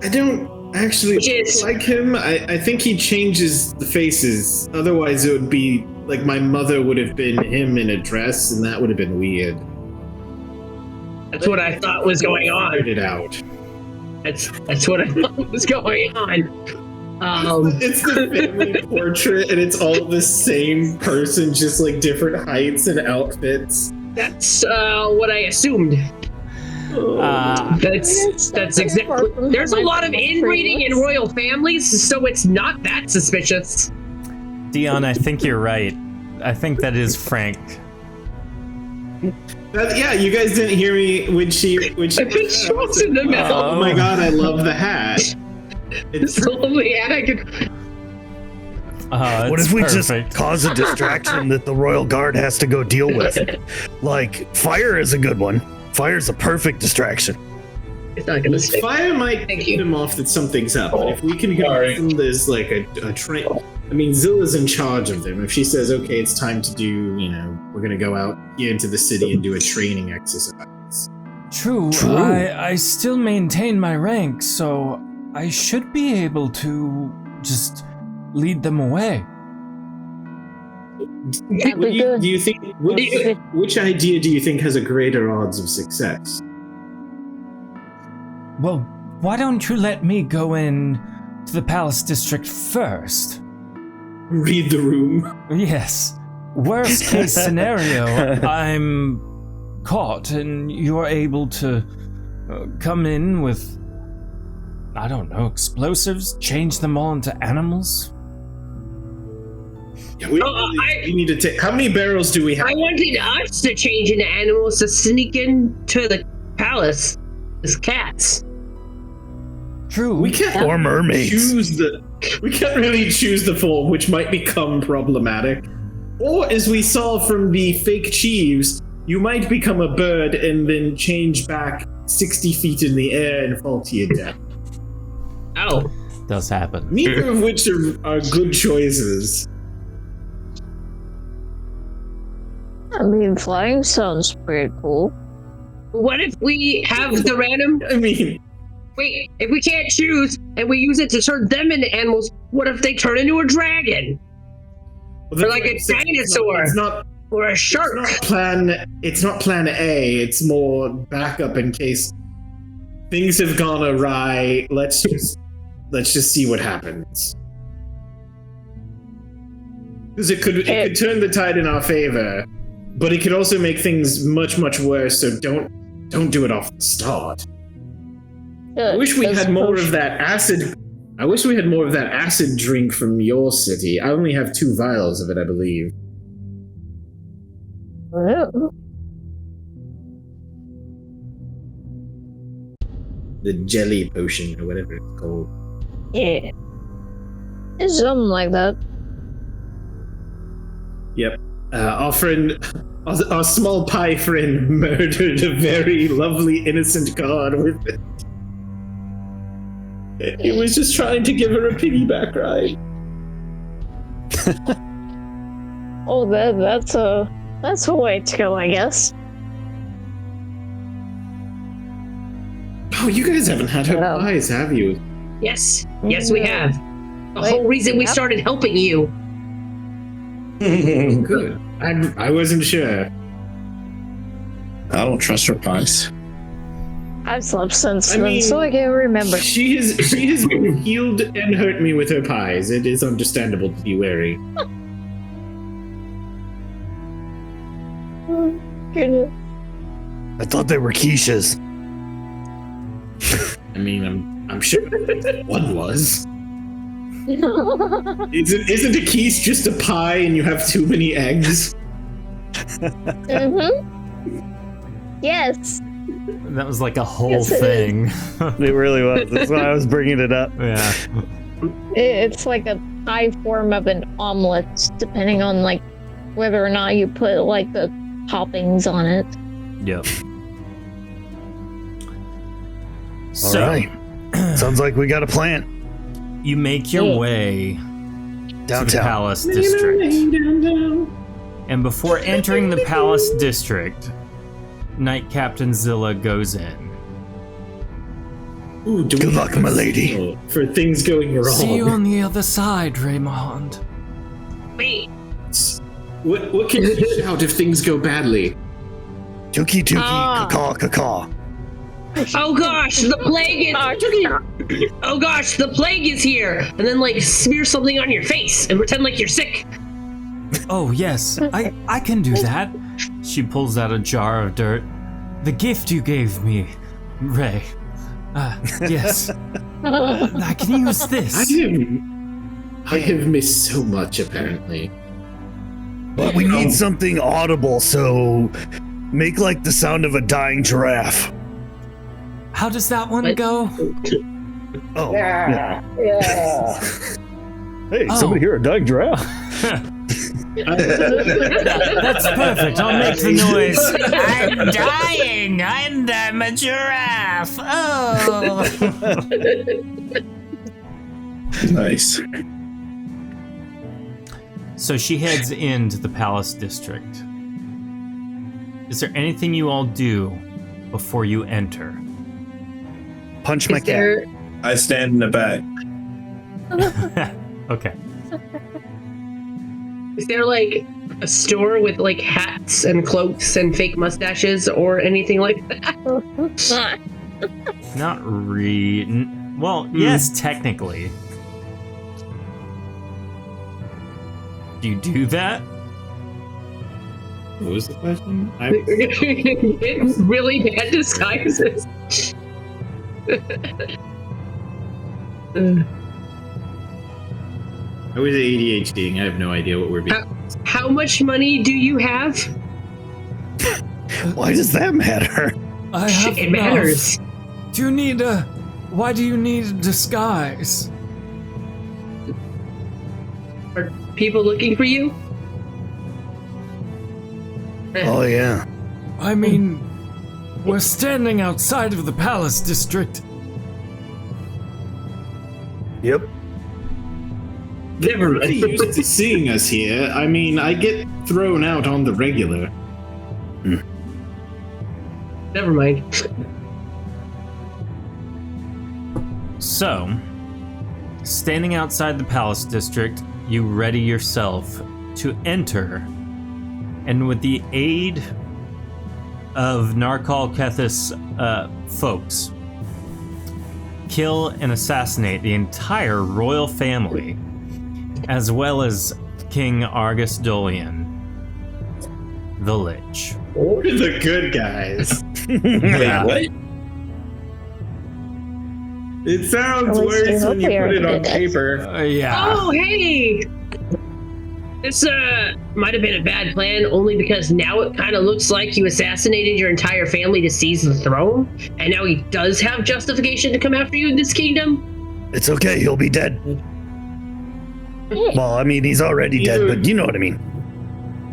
I don't actually Which is- like him. I think he changes the faces. Otherwise, it would be like my mother would have been him in a dress, and that would have been weird. That's what I thought was going on. Figured it out. That's what I thought was going on. It's the family portrait, and it's all the same person, just like different heights and outfits. That's what I assumed. That's exactly. There's a lot of inbreeding in royal families, so it's not that suspicious. Dion, I think you're right. I think that is Frank. Yeah, you guys didn't hear me when she. I've been shot in the mouth. Oh my god, I love the hat. It's It's lovely, and I could. What It's if we perfect. just cause a distraction that the Royal Guard has to go deal with? Like, fire is a good one. Fire's a perfect distraction. It's not gonna stick. fire might Thank get you. him off that something's up, but if we can Sorry. get them, there's like a train. I mean, Zilla's in charge of them. If she says, "Okay, it's time to do," we're gonna go out here into the city and do a training exercise. True. True. I still maintain my rank, so I should be able to just lead them away. That'd be good. Do you think which idea do you think has a greater odds of success? Well, why don't you let me go in to the Palace District first? Read the room. Yes. Worst case scenario, I'm caught and you're able to come in with I don't know, explosives? Change them all into animals? Yeah, we need to take. How many barrels do we have? I wanted us to change into animals to sneak into the palace as cats. True. We can't Or mermaids. We can't really choose the form, which might become problematic. Or, as we saw from the fake chiefs, you might become a bird and then change back 60 feet in the air and fall to your death. Oh. Does happen. Neither of which are good choices. I mean, flying sounds pretty cool. What if we have the random... I mean, Wait, if we can't choose and we use it to turn them into animals, what if they turn into a dragon? well, Or like a dinosaur. It's not Or a shark? It's not plan A. It's more backup in case things have gone awry. Let's just see what happens. Because it could turn the tide in our favor, but it could also make things much, much worse. So don't do it off the start. I wish we had more of that acid. I wish we had more of that acid drink from your city. I only have 2 vials of it, I believe. Oh. The jelly potion or whatever it's called. Yeah. It's something like that. Yep. Our friend, our small pie friend, murdered a very lovely innocent guard with it. He was just trying to give her a piggyback ride. Oh, that's a way to go, I guess. Oh, you guys haven't had her No. pies, have you? Yes. Yes, we have. The whole Wait, reason we yep. started helping you. Good. I wasn't sure. I don't trust her pies. I've slept since I then, mean, so I can't remember. She has healed and hurt me with her pies. It is understandable to be wary. Goodness. I thought they were quiches. I mean, I'm sure one was. Isn't a quiche just a pie and you have too many eggs? Yes. That was like a whole Yes, it thing. It really was. That's why I was bringing it up. Yeah. It's like a high form of an omelet, depending on like whether or not you put like the toppings on it. Yep. All So right. Sounds like we got a plan. you make your way to the Downtown. Palace District. And before entering the Palace District, Knight Captain Zilla goes in. Ooh, do Good we luck, have my a lady. signal for things going wrong? See you on the other side, Raymond. Wait. What can you shout if things go badly? Tuki tuki, Ah. caw caw. Oh gosh, the plague is. Oh gosh, the plague is here. And then like smear something on your face and pretend like you're sick. Oh yes, I can do that. She pulls out a jar of dirt. The gift you gave me, Ray. Yes. I can use this. I have missed so much, apparently. But we need something audible, so make like the sound of a dying giraffe. How does that one What? go? Oh. Yeah. Hey, somebody hear a dying giraffe? That's perfect. I'll make the noise. I'm dying, and I'm a giraffe. Oh. Nice. So she heads into the Palace District. Is there anything you all do before you enter? Punch my Is cat. there I stand in the back. Okay. is there like a store with like hats and cloaks and fake mustaches or anything like that? Not well, yes, technically. Do you do that? What was the question? It's really bad disguises. I was ADHDing. I have no idea what we're being. How much money do you have? Why does that matter? I have It enough. matters. Do you need a... Why do you need a disguise? Are people looking for you? Oh, yeah. I mean, we're standing outside of the Palace District. Yep. Never Pretty mind. used to seeing us here. I mean, I get thrown out on the regular. Never mind. So, standing outside the Palace District, you ready yourself to enter, and with the aid of Narkal Kethis folks, kill and assassinate the entire royal family, as well as King Argus Dolian, the Lich. We're the good guys. Yeah. What? It sounds At least worse you when hope you we put it already on did it. paper. Yeah. Oh, hey! This might have been a bad plan only because now it kind of looks like you assassinated your entire family to seize the throne, and now he does have justification to come after you in this kingdom. It's okay, he'll be dead. Well, I mean, he's already dead, but you know what I mean.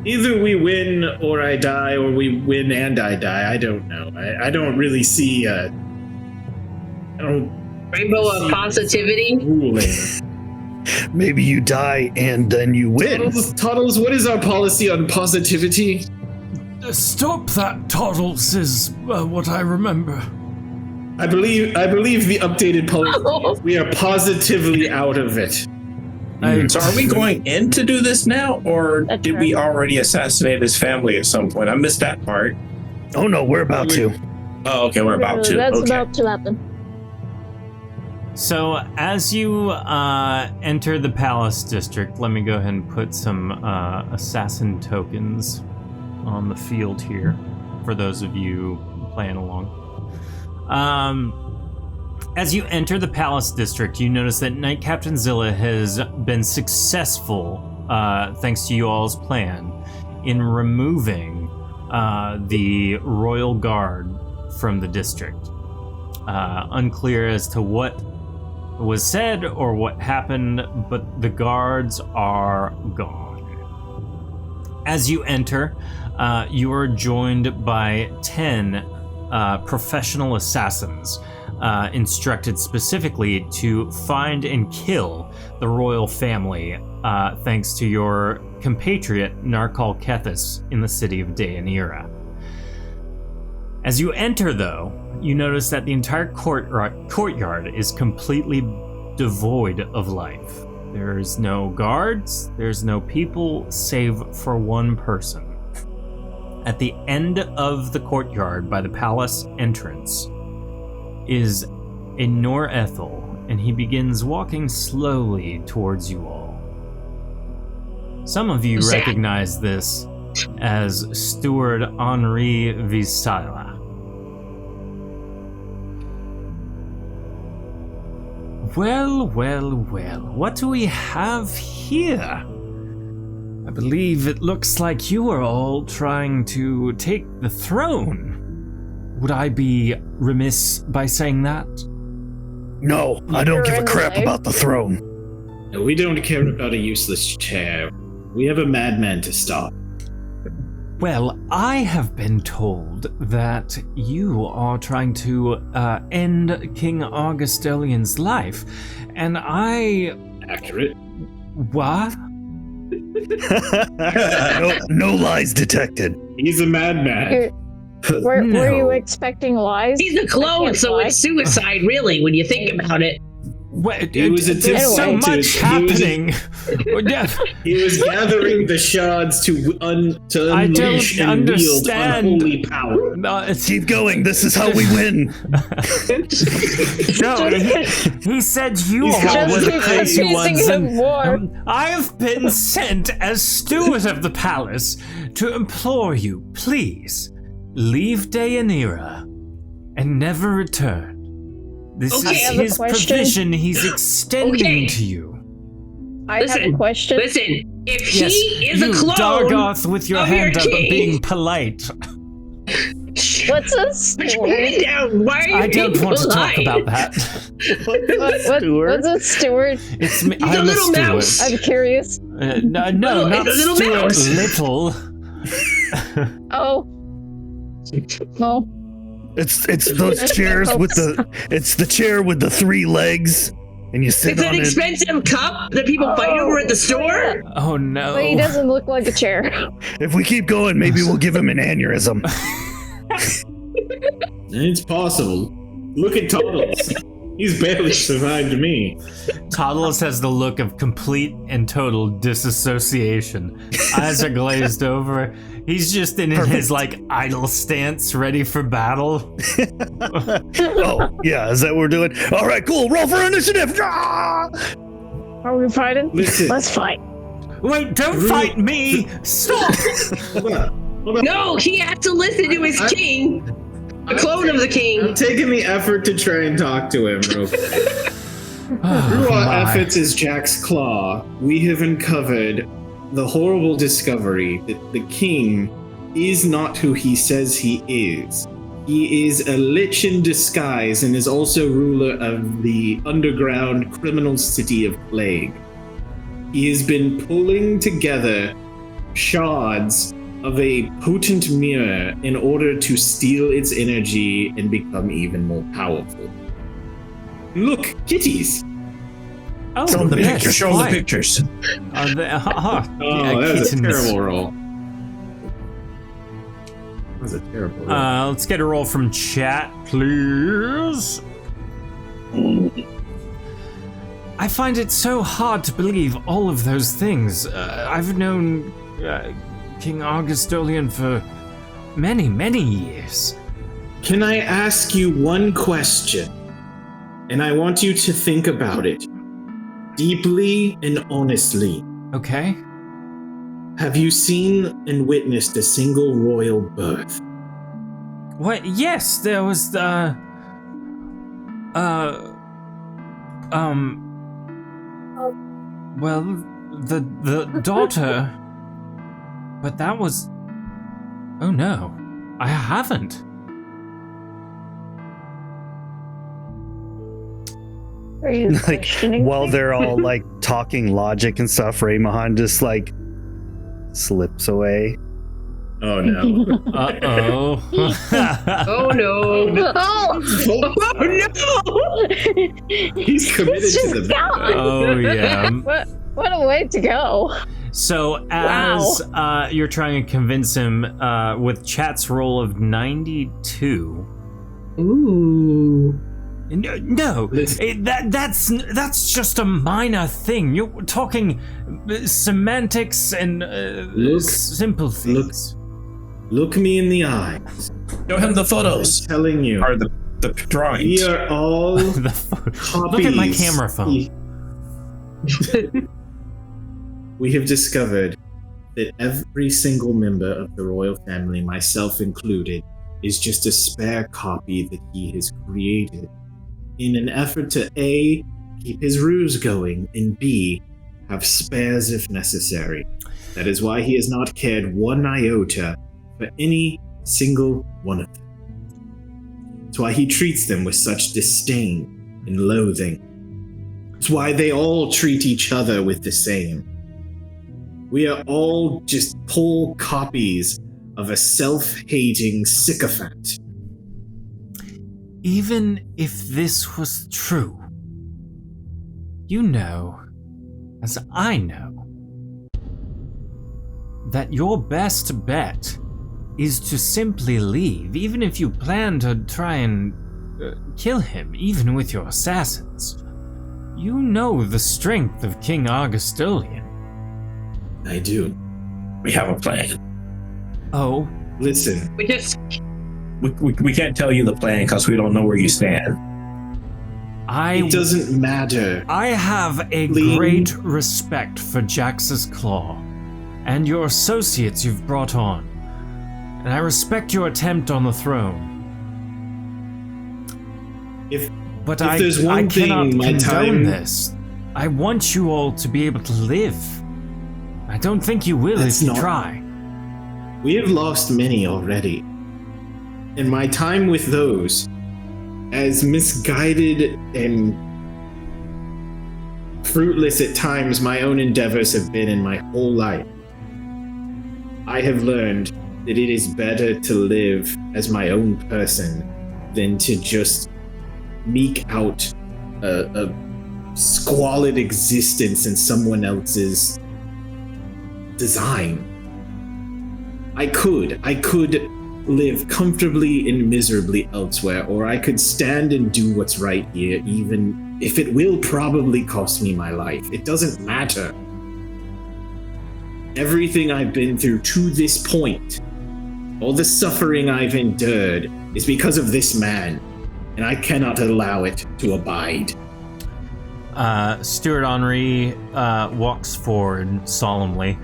Either we win or I die, or we win and I die. I don't know. I don't really see. I don't Rainbow of positivity. ruling. Maybe you die and then you win. Toddles, what is our policy on positivity? Stop that, Toddles, is what I remember. I believe the updated policy is we are positively out of it. So are we going in to do this now, or That's did we already assassinate his family at some point? I missed that part. Oh no, we're about to. Oh, okay, we're about to. That's Okay. about to happen. So, as you enter the Palace District, let me go ahead and put some assassin tokens on the field here for those of you playing along. As you enter the Palace District, you notice that Knight Captain Zilla has been successful, thanks to you all's plan, in removing the Royal Guard from the district. Unclear as to what was said or what happened, but the guards are gone. As you enter, you are joined by 10 professional assassins, instructed specifically to find and kill the royal family, thanks to your compatriot Narkal Kethis in the city of Deianira. As you enter, though, you notice that the entire courtyard is completely devoid of life. There's no guards, there's no people, save for one person. At the end of the courtyard by the palace entrance is a Nor Ethel, and he begins walking slowly towards you all. Some of you Who's that? recognize this as Steward Henri Visala. Well, what do we have here? I believe it looks like you are all trying to take the throne. Would I be remiss by saying that? No, I don't give a crap You're in the way. about the throne. No, we don't care about a useless chair. We have a madman to stop. Well, I have been told that you are trying to end King Augustelian's life, and I... Accurate. What? No lies detected. He's a madman. Were you No. expecting lies? He's a clone, can't so lie. it's suicide, really, when you think about it. Wait, He was there's so attempting much to- he was- happening. Yeah, He was gathering the shards to I don't unleash and wield understand. unholy power. no, it's, Keep going. This is how we win. no, he said you He's all just were the keep crazy accusing ones. him And, more. I have been sent as steward of the palace to implore you, please, leave Deianira and never return. This Okay, I is have a his question. provision he's extending Okay. to you. I have a question. Listen, if Yes, he is you, a clone Dargoth, with your of your hand up, king. being polite. What's a Put your steward? hand down. Why are you I don't being want to talk polite? about that. What's a steward? It's me. He's a I'm little steward. mouse. I'm curious. No, Little- not it's a little Stuart mouse. Little. Oh. No. It's those chairs with it's the chair with the 3 legs, and you sit It's on an it. expensive cup that people fight over at the store. Oh no. But he doesn't look like a chair. If we keep going, maybe we'll give him an aneurysm. It's possible. Look at Toddles. He's barely survived me. Toddles has the look of complete and total disassociation. Eyes are glazed over. He's just in his like idle stance, ready for battle. Oh, yeah, is that what we're doing? All right, cool. Roll for initiative. Ah! Are we fighting? Listen, Let's fight. Wait, don't fight me! Stop! hold on. Hold on. No, he has to listen to his king, the clone of the I'm king. taking the effort to try and talk to him real quick. Oh, Through our my. efforts as Jack's Claw, we have uncovered the horrible discovery that the king is not who he says he is. He is a lich in disguise and is also ruler of the underground criminal city of Plague. He has been pulling together shards of a potent mirror in order to steal its energy and become even more powerful. Look, kitties! Oh, Show him the yes, pictures. Show him the quite. pictures. Oh, Oh, that was a terrible roll. That was a terrible roll. Let's get a roll from chat, please. I find it so hard to believe all of those things. I've known King Augustolian for many, many years. Can I ask you one question? And I want you to think about it deeply and honestly. Okay. Have you seen and witnessed a single royal birth? What? Yes, there was the. Well, the daughter. But that was. Oh no, I haven't. Are you Like, questioning while me? they're all like talking logic and stuff, Raymohan just like slips away. Oh no. Uh-oh. Oh no! Oh! Oh no! He's committed He's to just the gone. Oh, yeah. What a way to go. So as you're trying to convince him with chat's roll of 92. Ooh. No, that's just a minor thing. You're talking semantics and simple things. Look me in the eyes. Show him the I'm photos telling you. or the drawings. We are all The pho- Look at my copies. camera phone. We have discovered that every single member of the royal family, myself included, is just a spare copy that he has created in an effort to A, keep his ruse going, and B, have spares if necessary. That is why he has not cared one iota for any single one of them. It's why he treats them with such disdain and loathing. It's why they all treat each other with the same. We are all just poor copies of a self-hating sycophant. Even if this was true, you know, as I know, that your best bet is to simply leave, even if you plan to try and kill him, even with your assassins. You know the strength of King Augustolian. I do. We have a plan. Oh, Listen, We just We can't tell you the plan because we don't know where you stand. it doesn't matter. I have a Lean. great respect for Jax's Claw and your associates you've brought on, and I respect your attempt on the throne. If But If there's one I cannot thing, my condone time- this. I want you all to be able to live. I don't think you will That's if you not- try. We have lost many already. And my time with those, as misguided and fruitless at times my own endeavors have been in my whole life, I have learned that it is better to live as my own person than to just meek out a squalid existence in someone else's design. I could live comfortably and miserably elsewhere, or I could stand and do what's right here, even if it will probably cost me my life. It doesn't matter. Everything I've been through to this point, all the suffering I've endured, is because of this man, and I cannot allow it to abide. Stuart Henri walks forward solemnly,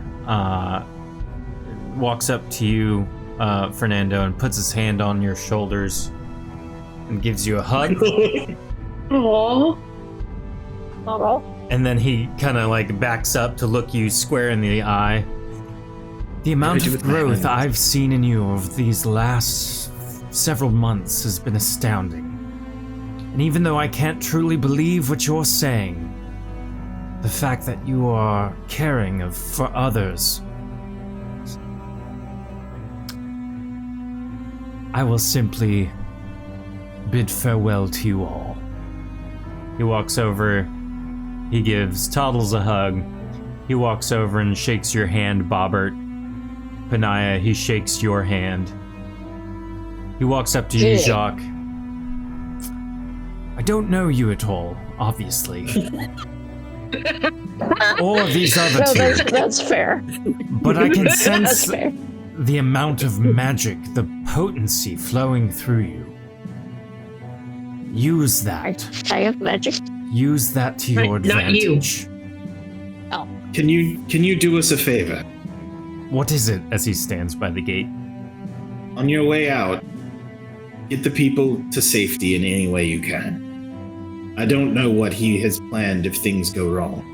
walks up to you, Fernando, and puts his hand on your shoulders and gives you a hug. Aww. Oh, And then he kind of like backs up to look you square in the eye. The amount do of with my growth hand? I've seen in you over these last several months has been astounding. And even though I can't truly believe what you're saying, the fact that you are caring for others, I will simply bid farewell to you all. He walks over. He gives Toddles a hug. He walks over and shakes your hand, Bobbert. Panaya, he shakes your hand. He walks up to you, Yeah. Jacques. I don't know you at all, obviously. Or these other no, two. that's fair. But I can That's sense fair. the amount of magic, the potency flowing through you. Use that. I have magic. Use that to your Right, not you. advantage. Can you do us a favor? What is it as he stands by the gate? On your way out, get the people to safety in any way you can. I don't know what he has planned if things go wrong.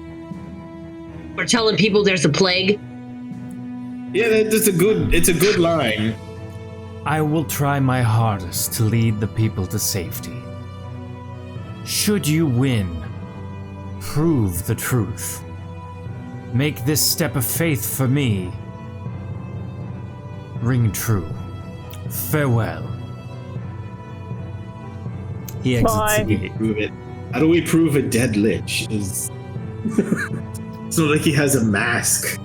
We're telling people there's a plague. Yeah, it's a good line. I will try my hardest to lead the people to safety. Should you win, prove the truth. Make this step of faith for me ring true. Farewell. He exits Bye. the gate. Prove it. How do we prove a dead lich? It's not like he has a mask.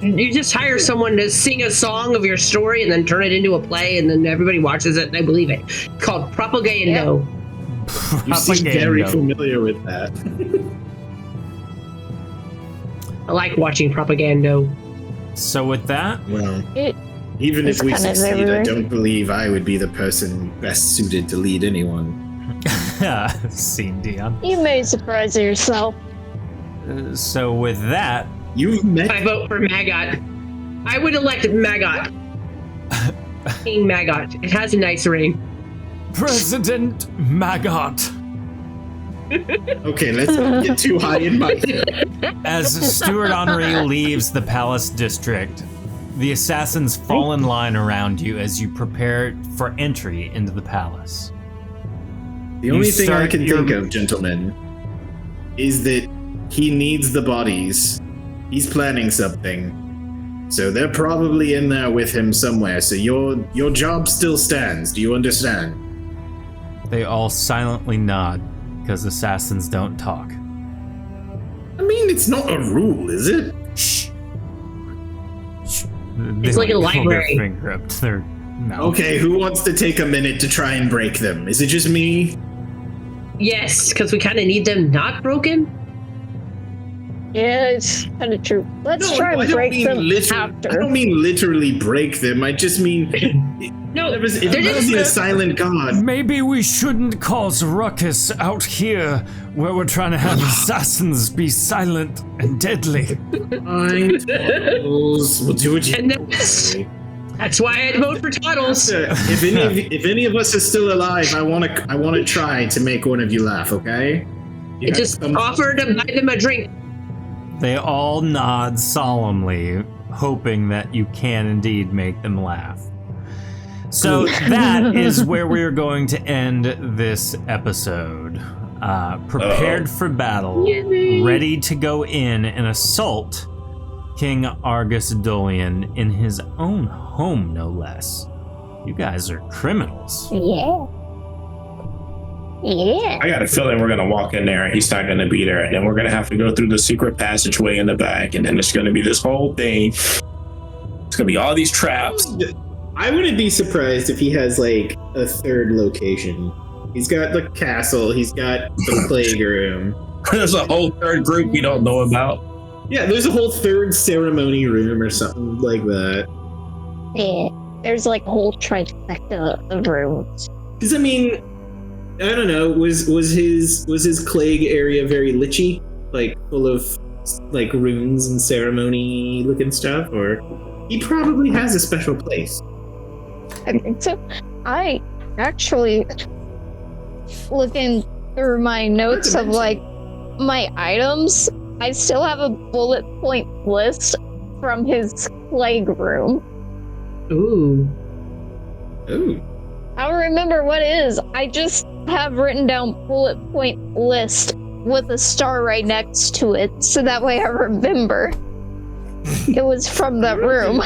You just hire someone to sing a song of your story and then turn it into a play, and then everybody watches it and they believe it. It's called propaganda. You seem very Propaganda. familiar with that. I like watching propaganda. So with that, Well, It, even if It's we kind of succeed, I everywhere. don't believe I would be the person best suited to lead anyone. scene Dion. you may surprise yourself. So with that, You've met I vote for Maggot. I would elect Maggot. King Maggot. It has a nice ring. President Maggot. Okay, let's not get too high in my As Stuart Henri leaves the palace district, the assassins fall in line around you as you prepare for entry into the palace. The only You thing I start can your- think of, gentlemen, is that he needs the bodies. He's planning something. So they're probably in there with him somewhere. So your job still stands. Do you understand? They all silently nod, because assassins don't talk. I mean, it's not a rule, is it? Shh. Shh. It's like a pull library. Their finger up to their mouth. Okay, who wants to take a minute to try and break them? Is it just me? Yes, because we kind of need them not broken. Yeah, it's kind of true. Let's try I and don't break mean them literally. I after. don't mean literally break them. I just mean No, there was, it they're must be a just. silent god. Maybe we shouldn't cause ruckus out here where we're trying to have assassins be silent and deadly. Fine, We'll do what you And then- say. That's why I had to vote for Toddles. If any of us is still alive, I want to try to make one of you laugh. Okay? I just offered to buy them a drink. They all nod solemnly, hoping that you can indeed make them laugh. So that is where we're going to end this episode. Prepared for battle, ready to go in and assault King Argus Dolian in his own home, no less. You guys are criminals. Yeah. I got a feeling we're gonna walk in there and he's not gonna be there, and then we're gonna have to go through the secret passageway in the back, and then it's gonna be this whole thing. It's gonna be all these traps. I wouldn't be surprised if he has like a third location. He's got the castle. He's got the plague room. There's a whole third group we don't know about. Yeah, there's a whole third ceremony room or something like that. Yeah. There's like a whole trifecta of rooms. Because I mean, I don't know. Was his plague area very lichy, like full of like runes and ceremony looking stuff, or he probably has a special place? I think so. I actually, looking through my notes of like my items, I still have a bullet point list from his plague room. Ooh. Ooh. I don't remember what it is. I just have written down bullet point list with a star right next to it, so that way I remember. It was from that room.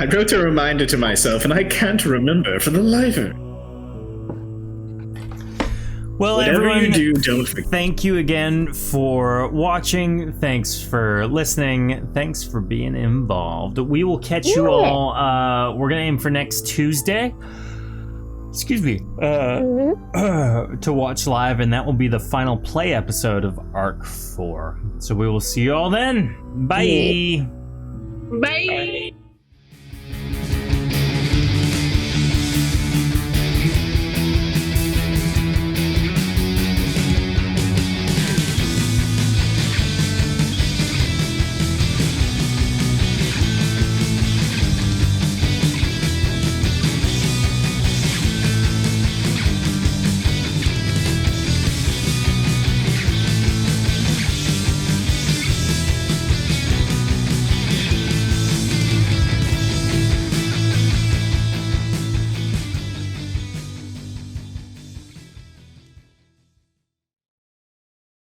I wrote a reminder to myself, and I can't remember for the life of me. Well, Whatever everyone, you do, don't forget. thank you again for watching. Thanks for listening. Thanks for being involved. We will catch you all. We're going to aim for next Tuesday. Excuse me. To watch live, and that will be the final play episode of Arc 4. So we will see you all then. Bye. Bye.